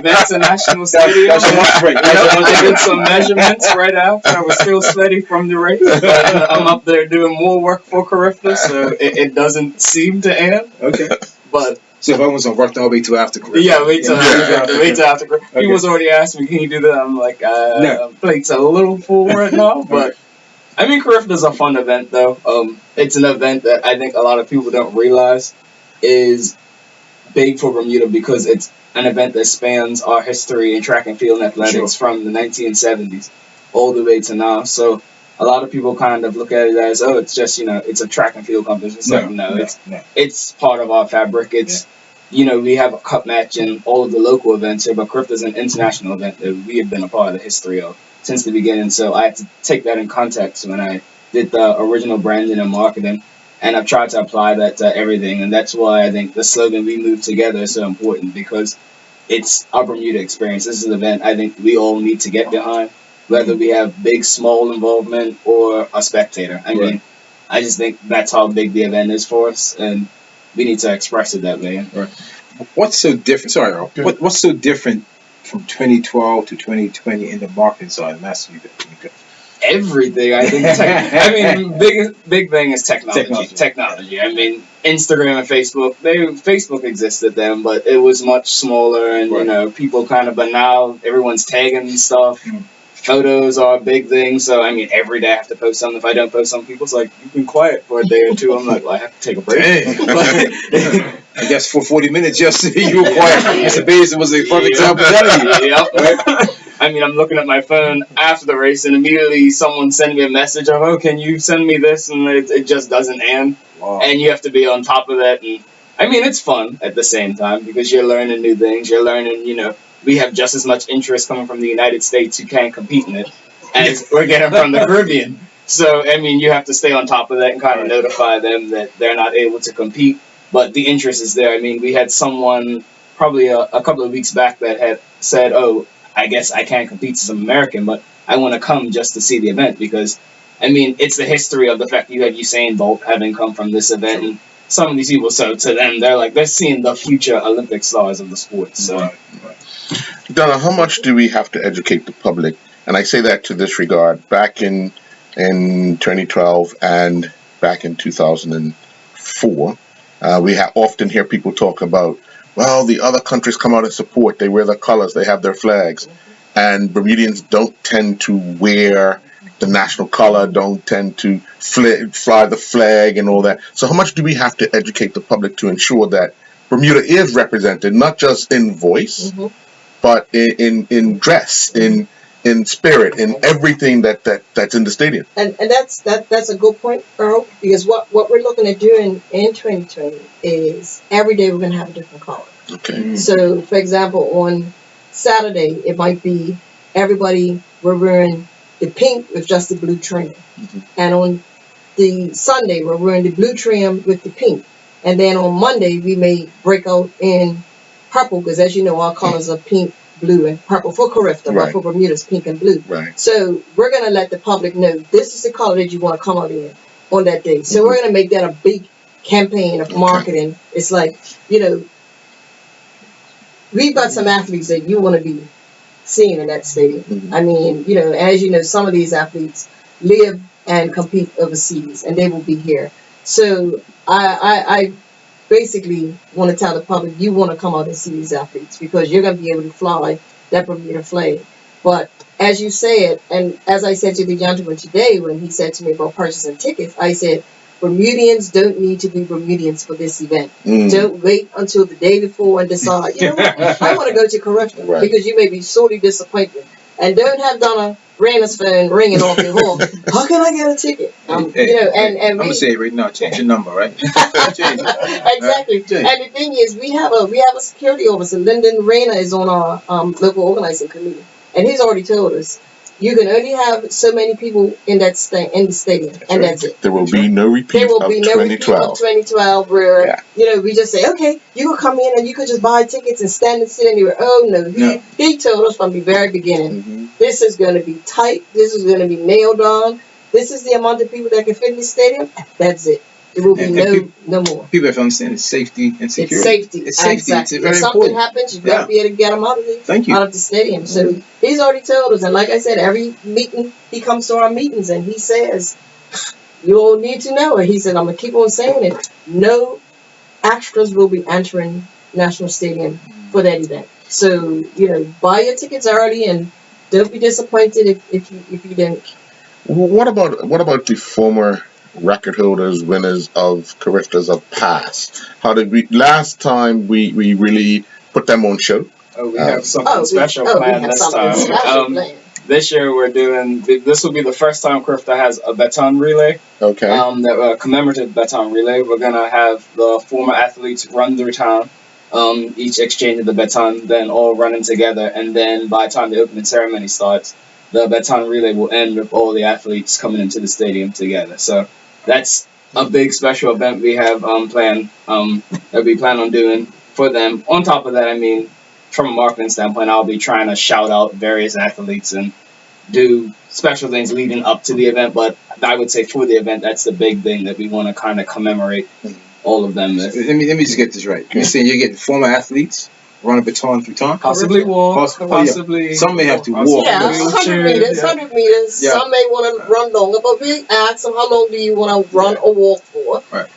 that's a national stadium. I did some measurements right after. I was still sweaty from the race, but I'm up there doing more work for Carifta, so it doesn't seem to end. Okay. But so if I was on work, I'll wait till after Carifta. Yeah, wait till after Carifta. He was already asking me, can you do that? I'm like, no. Plate's a little full right now, but I mean, Carifta's a fun event, though. It's an event that I think a lot of people don't realize is big for Bermuda because it's an event that spans our history in track and field and athletics from the 1970s all the way to now. So a lot of people kind of look at it as, oh, it's just, it's a track and field competition. It's part of our fabric. It's, we have a cup match in all of the local events here, but Carifta's an international event that we have been a part of the history of since the beginning. So I had to take that in context when I did the original branding and marketing. And I've tried to apply that to everything. And that's why I think the slogan, "We Move Together," is so important because it's our Bermuda experience. This is an event I think we all need to get behind, whether we have big, small involvement or a spectator. I mean, I just think that's how big the event is for us. And we need to express it that way. Right. What's so different? Sorry, Earl. What's so different from 2012 to 2020 in the marketing side? That's you. Everything, I think. Big thing is technology. I mean, Instagram and Facebook. Facebook existed then, but it was much smaller, and people kind of. But now everyone's tagging stuff. Photos are a big thing, so I mean, every day I have to post something. If I don't post something, people's like, "You've been quiet for a day or two." I'm like, "Well, I have to take a break." I guess for 40 minutes yesterday you were quiet. Mr. Basin was a perfect example. I mean, I'm looking at my phone after the race, and immediately someone sent me a message of, "Oh, can you send me this?" And it just doesn't end. Wow. And you have to be on top of that. And I mean, it's fun at the same time because you're learning new things. You're learning, we have just as much interest coming from the United States who can't compete in it as we're getting from the Caribbean. So, I mean, you have to stay on top of that and kind of notify them that they're not able to compete. But the interest is there. I mean, we had someone probably a couple of weeks back that had said, "Oh, I guess I can't compete as an American, but I want to come just to see the event because, I mean, it's the history of the fact that you have Usain Bolt having come from this event and some of these people. So to them, they're seeing the future Olympic stars of the sport." So, Donna, how much do we have to educate the public? And I say that to this regard. Back in 2012 and back in 2004, we often hear people talk about, well, the other countries come out and support. They wear their colors. They have their flags. And Bermudians don't tend to wear the national color, don't tend to fly the flag and all that. So how much do we have to educate the public to ensure that Bermuda is represented, not just in voice, but in dress, in spirit, in everything that's in the stadium? And that's a good point, Earl, because what we're looking at doing in 2020 is every day we're going to have a different color. Okay. So, for example, on Saturday, it might be everybody, we're wearing the pink with just the blue trim. And on the Sunday, we're wearing the blue trim with the pink. And then on Monday, we may break out in purple, because as you know, our colors are pink, blue, and purple for Carifta, but for Bermuda's pink and blue. Right. So we're going to let the public know this is the color that you want to come out in. on that day. So we're going to make that a big campaign of marketing. It's like, we've got some athletes that you want to be seeing in that stadium. I mean, as you know, some of these athletes live and compete overseas, and they will be here. So I basically want to tell the public, you want to come out and see these athletes because you're going to be able to fly that Bermuda flag. But as you said, and as I said to the gentleman today when he said to me about purchasing tickets, I said, Bermudians don't need to be Bermudians for this event. Don't wait until the day before and decide, you know what, I want to go to Carifta because you may be sorely disappointed. And don't have Donna Rayner's phone ringing off your horn. How can I get a ticket? I'm gonna say it right now. Change your number, right? Change it. Exactly. And the thing is, we have a security officer. Lyndon Rayner is on our local organizing committee, and he's already told us you can only have so many people in the stadium, and that's it. There will be no repeat There will of be no repeat 2012. of 2012 where we just say, okay, you can come in and you could just buy tickets and stand and sit anywhere. Oh no, he told us from the very beginning, this is going to be tight. This is going to be nailed on. This is the amount of people that can fit in the stadium. That's it. There will be no more. People have to understand it's safety and security. It's safety. It's safety. Exactly. It's very if something important. happens, you've got to be able to get them out of Thank you. out of the stadium. So he's already told us, and like I said, every meeting he comes to our meetings and he says, "You all need to know." And he said, "I'm gonna keep on saying it. No extras will be entering National Stadium for that event. So buy your tickets early and don't be disappointed if you don't." What about the former record holders, winners of Cariftas of past? How did we last time we really put them on show? Oh, we have something special planned this time. This year we're doing. This will be the first time Carifta has a baton relay. Okay. That commemorative baton relay. We're gonna have the former athletes run through town, each exchanging the baton, then all running together, and then by the time the opening ceremony starts, the baton relay will end with all the athletes coming into the stadium together. So that's a big special event we have planned. That we plan on doing for them. On top of that, I mean, from a marketing standpoint, I'll be trying to shout out various athletes and do special things leading up to the event. But I would say for the event, that's the big thing that we want to kind of commemorate all of them. Let me just get this right. You're saying you're getting former athletes run a baton through town? Possibly walk. Possibly. Some may have to walk. Yeah, 100 meters, 100 meters. Yeah. Some may want to run longer, but we ask them, how long do you want to run or walk for? Right.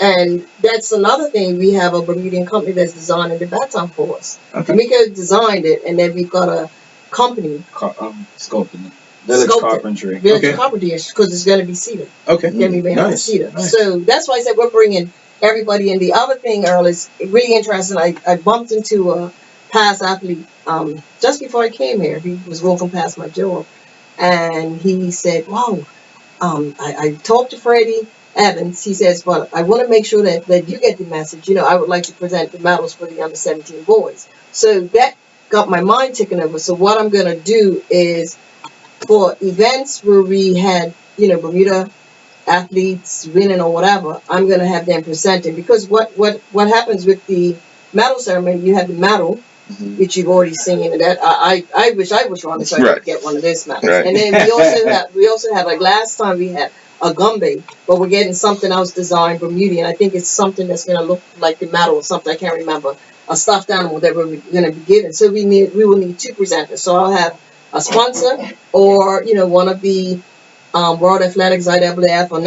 And that's another thing. We have a Bermudian company that's designing the baton for us. Okay. Mika designed it, and then we've got a company. Sculpting. Village Carpentry. Village Carpentry, because it's going to be cedar. Okay. It's going to be made out of cedar. Nice. So that's why I said we're bringing everybody in. The other thing, Earl, is really interesting. I bumped into a past athlete just before I came here. He was walking past my door, and he said, "Wow, I talked to Freddie Evans." He says, "But I want to make sure that you get the message. I would like to present the medals for the under-17 boys." So that got my mind ticking over. So what I'm going to do is for events where we had, Bermuda athletes winning or whatever, I'm going to have them presenting, because what happens with the medal ceremony, you have the medal, which you've already seen, and that I wish I was running so I could get one of those medals. Right. And then we also have like last time we had a gumbe, but we're getting something else designed Bermudian. I think it's something that's going to look like the medal or something. I can't remember. A stuffed animal that we're going to be giving. So we will need two presenters. So I'll have a sponsor or one of the World Athletics, IAAF, or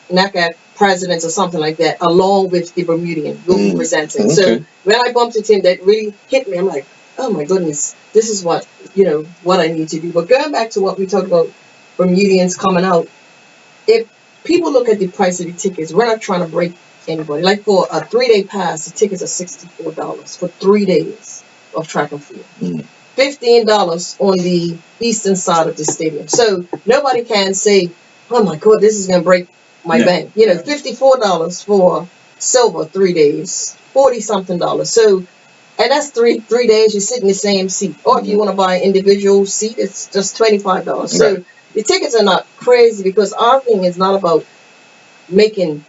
NACAF presidents or something like that, along with the Bermudian will be presenting. Okay. So when I bumped into him, that really hit me. I'm like, oh my goodness, this is what I need to do. But going back to what we talked about, Bermudians coming out, if people look at the price of the tickets, we're not trying to break anybody. Like for a 3-day pass, the tickets are $64 for 3 days of track and field. $15 on the eastern side of the stadium. So nobody can say, oh my God, this is going to break my bank. $54 for silver 3 days, $40-something. So, and that's three days you sit in the same seat. Or if you want to buy an individual seat, it's just $25. So the tickets are not crazy, because our thing is not about making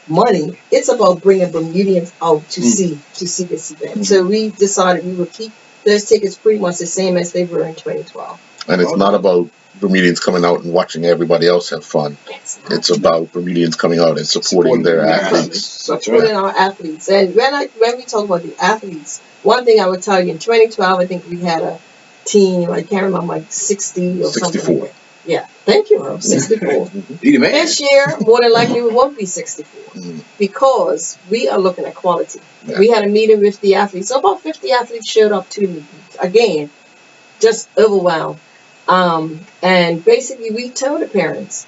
money. It's about bringing Bermudians out to see this event. So we decided we would keep those tickets pretty much the same as they were in 2012. And it's not about Bermudians coming out and watching everybody else have fun. It's about Bermudians coming out and supporting their athletes. Supporting our athletes. And when we talk about the athletes, one thing I would tell you, in 2012, I think we had a team, I can't remember, like 60 or 64. something. Yeah, thank you, Earl. 64. You the man. This year, more than likely, we won't be 64 because we are looking at quality. Yeah. We had a meeting with the athletes. So about 50 athletes showed up to the meetings. Again, just overwhelmed. And basically, we told the parents,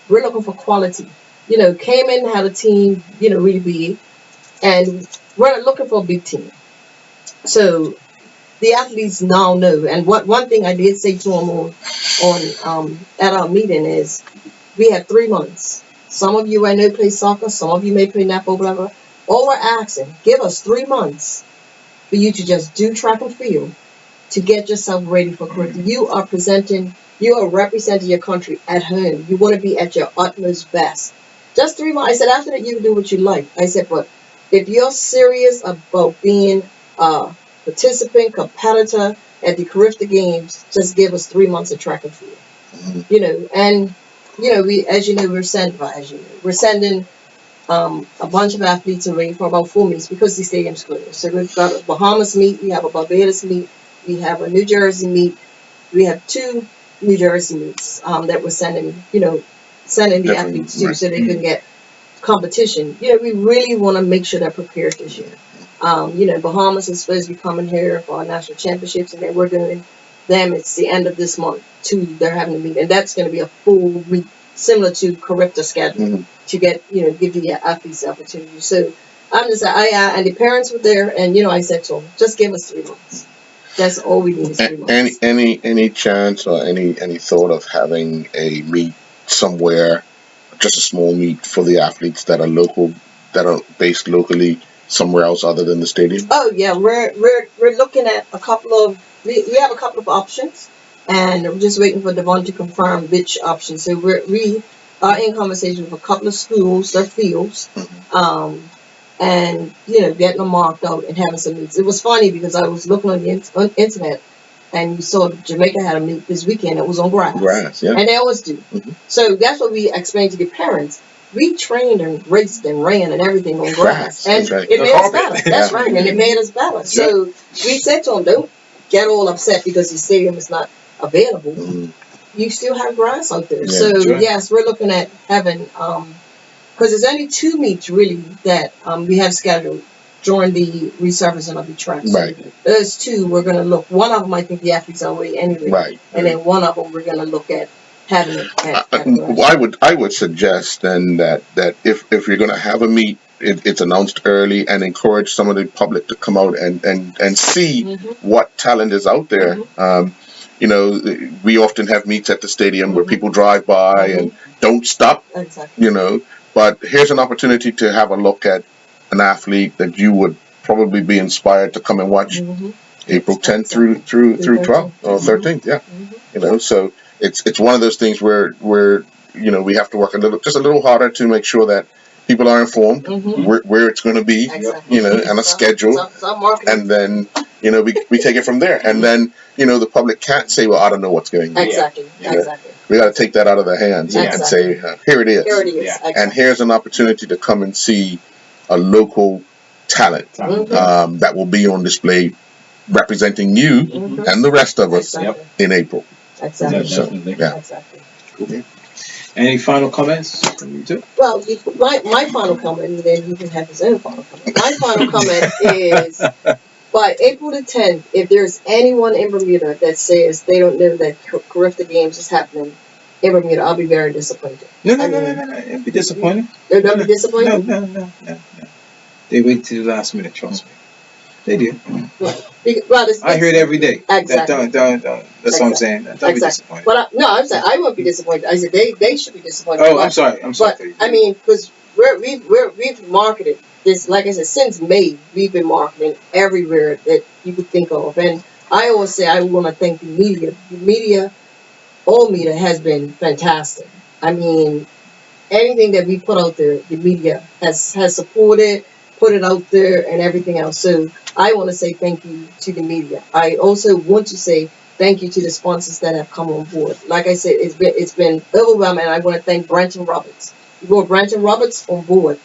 we're looking for quality. You know, came in, had a team, you know, really big, and we're looking for a big team. So the athletes now know. And one thing I did say to them on at our meeting is, we have 3 months. Some of you I know play soccer, some of you may play netball, whatever. All we're asking, give us 3 months for you to just do track and field to get yourself ready for career. You are representing your country at home. You want to be at your utmost best. Just 3 months. I said, after that, you can do what you like. I said, but if you're serious about being a participant, competitor at the Carifta Games, just give us 3 months of track and field. You know, and you know, we're sending a bunch of athletes away for about 4 meets because the stadium's closed. So we've got a Bahamas meet, we have a Barbados meet, we have a New Jersey meet, we have 2 New Jersey meets that we're sending the athletes to so they can get competition. You know, we really want to make sure they're prepared this year. You know, Bahamas is supposed to be coming here for our national championships, and then we're doing them. It's the end of this month too. They're having a meet, and that's going to be a full week, similar to Carifta schedule, to get, you know, give the athletes the opportunity. So I'm just and the parents were there, and you know, I said to them, just give us 3 months. That's all we need is 3 months. Any chance or any thought of having a meet somewhere, just a small meet for the athletes that are local, that are based locally somewhere else other than the stadium? Oh yeah, we're looking at a couple of we have a couple of options, and we're just waiting for Devon to confirm which options. So we are in conversation with a couple of schools, their fields, and you know, getting them marked out and having some meets. It was funny because I was looking on the internet, and you saw Jamaica had a meet this weekend. It was on grass, yeah. and they always do. So that's what we explained to the parents. We trained and raced and ran and everything on grass, and it made us better. That's right, and it made us better. So we said to them, don't get all upset because the stadium is not available. You still have grass out there. So yes, we're looking at having because there's only 2 meets really that we have scheduled during the resurfacing of the track. So those 2 we're going to look. One of them I think the athletes are away anyway, and then one of them we're going to look at having it. I would suggest then that if you're going to have a meet, it's announced early and encourage some of the public to come out and see what talent is out there. You know, we often have meets at the stadium where people drive by and don't stop. You know, but here's an opportunity to have a look at an athlete that you would probably be inspired to come and watch April 10th through 12th or 13th. Yeah, you know, so it's one of those things where you know, we have to work a little harder to make sure that people are informed where it's going to be, you know, and a schedule, and then you know, we take it from there, and then you know, the public can't say, well, I don't know what's going on. Exactly. We got to take that out of their hands and say, here it is. And here's an opportunity to come and see a local talent that will be on display representing you and the rest of us in April. Cool. Any final comments from you two? Well, my final comment, and then you can have his own final comment. My final comment is, by April the 10th, if there's anyone in Bermuda that says they don't know that Carifta Games is happening in Bermuda, I'll be very disappointed. No. Don't be disappointed. Don't be disappointed? No. They wait till the last minute, trust me. They do. Well, I hear it every day. Exactly. That's what I'm saying. Don't be disappointed. But I'm saying I won't be disappointed. I said they should be disappointed. Oh, I'm sorry. But I mean, because we've marketed this, like I said, since May. We've been marketing everywhere that you could think of, and I always say I want to thank the media. The media, all media, has been fantastic. I mean, anything that we put out there, the media has supported. put it out there and everything else. So I want to say thank you to the media. I also want to say thank you to the sponsors that have come on board. Like I said, it's been overwhelming. I want to thank Branton Roberts. We brought Branton Roberts on board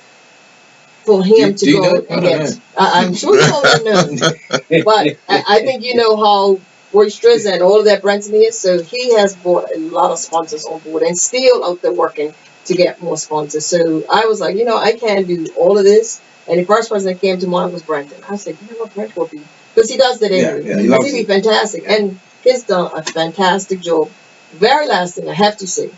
for him to go and get. I'm sure you already know, but I think you know how boisterous and all of that Branson is. So he has brought a lot of sponsors on board and still out there working to get more sponsors. So I was like, I can't do all of this. And the first person that came to mind was Brenton. I said, you know what, Brent will be, because he does that anyway. Yeah, he loves He'd be it. fantastic, and he's done a fantastic job. Very last thing I have to say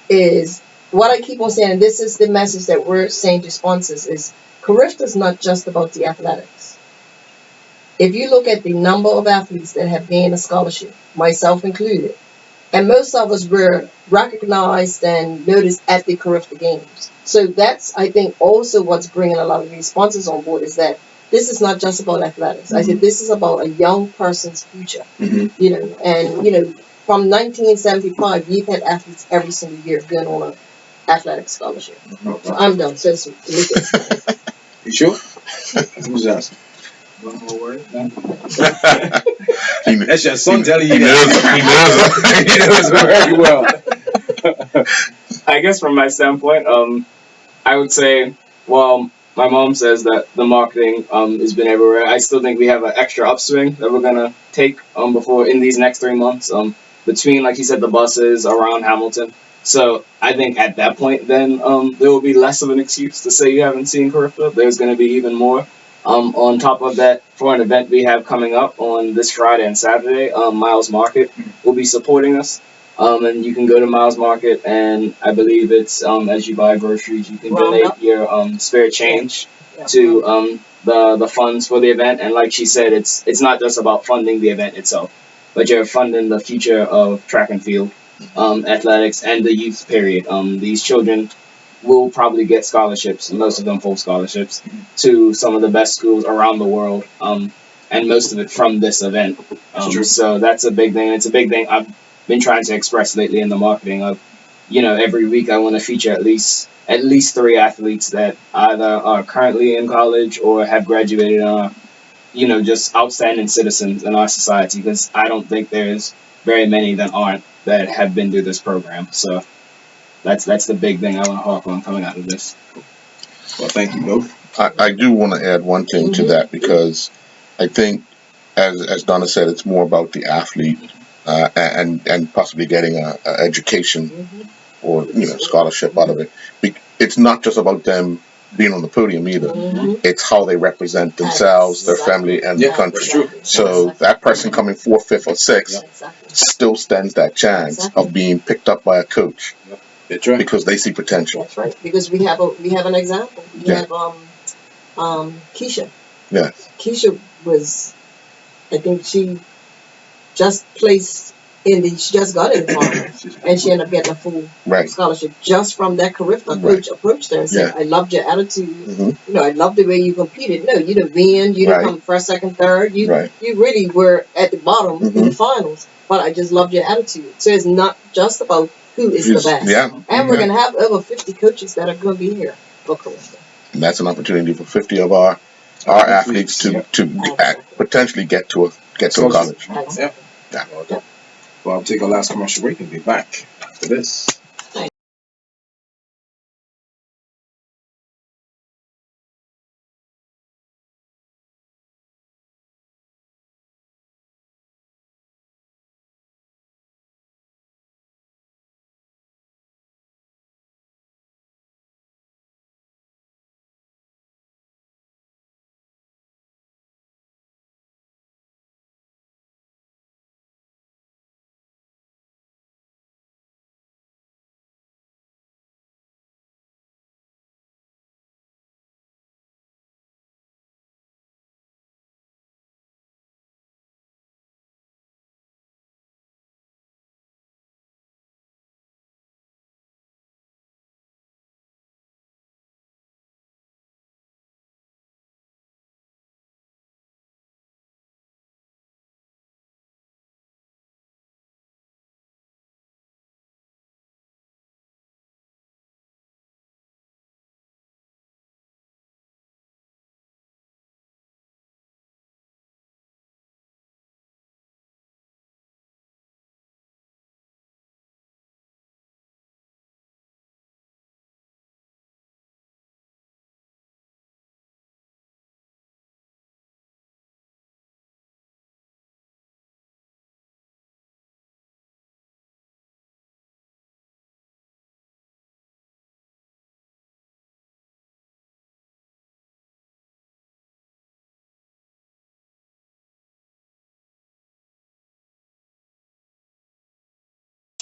is what I keep on saying, and this is the message that we're saying to sponsors is Carifta is not just about the athletics. If you look at the number of athletes that have gained a scholarship, myself included, and most of us were recognized and noticed at the Carifta Games. So that's, I think, also what's bringing a lot of these sponsors on board is that this is not just about athletics. I said this is about a young person's future. And from 1975, you've had athletes every single year going on an athletic scholarship. So I'm done. So You sure? Who's asking? One more word. That's your son telling you He knows that. He knows very well. I guess from my standpoint, I would say, well, my mom says that the marketing has been everywhere. I still think we have an extra upswing that we're gonna take before in these next 3 months between, like you said, the buses around Hamilton. So I think at that point, then there will be less of an excuse to say you haven't seen Carifta. There's going to be even more. On top of that, for an event we have coming up on this Friday and Saturday, Miles Market will be supporting us. And you can go to Miles Market, and I believe it's as you buy groceries, you can donate your spare change to the funds for the event. And like she said, it's not just about funding the event itself, but you're funding the future of track and field, athletics, and the youth period. These children will probably get scholarships, most of them full scholarships, to some of the best schools around the world, and most of it from this event. So that's a big thing. It's a big thing I've been trying to express lately in the marketing of, every week I want to feature at least 3 athletes that either are currently in college or have graduated and are, just outstanding citizens in our society, because I don't think there's very many that aren't that have been through this program. So that's the big thing I want to harp on coming out of this. Well, thank you both. I do want to add one thing to that, because I think, as Donna said, it's more about the athlete and possibly getting a education or scholarship out of it. It's not just about them being on the podium either. It's how they represent themselves, their family, and the country. So that person coming 4th, 5th, or 6th still stands that chance of being picked up by a coach. That's right. Because they see potential. That's right. Because we have an example. We have Keisha. Yeah. Keisha was, I think she just placed she just got in the finals, and she ended up getting a full scholarship just from that Carifta coach approached her and said, "I loved your attitude. I loved the way you competed. No, you didn't win. You didn't come first, second, third. You really were at the bottom in the finals. But I just loved your attitude. So it's not just about who is the best. And we're gonna have over 50 coaches that are gonna be here for Carifta. And that's an opportunity for 50 of our athletes to potentially get to a college. Exactly. Yeah. Well, I'll take a last commercial break and be back after this.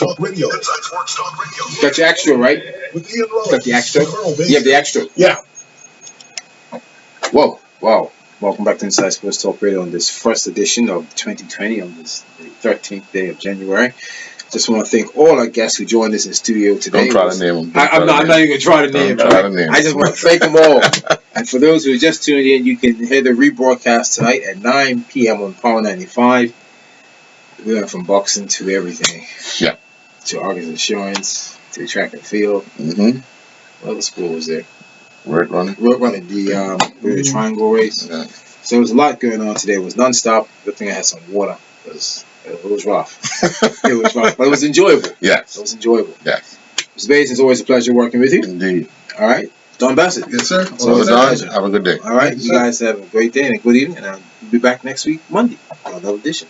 Talk Radio. Inside Sports Talk Radio. Got your extra, right? With Ian Rose. Got the extra? Earl, baby. You have the extra? Yeah. Whoa, wow. Welcome back to Inside Sports Talk Radio on this first edition of 2020 on this the 13th day of January. Just want to thank all our guests who joined us in studio today. Don't try to name them. I'm not even going to try to name them. I just want to thank them all. And for those who are just tuning in, you can hear the rebroadcast tonight at 9 p.m. on Power 95. We went from boxing to everything. Yeah. To August Insurance, to track and field. Mm-hmm. What other sport was there? Road running. The triangle race. Yeah. So there was a lot going on today. It was non-stop. Good thing I had some water because it was rough. It was rough, but it was enjoyable. Yes. It was enjoyable. Yes. Mr. Bates, it's always a pleasure working with you. Indeed. All right. Don Bassett. Yes, sir. It's always a pleasure. Have a good day. All right. You guys have a great day and a good evening, and I'll be back next week, Monday, for another edition.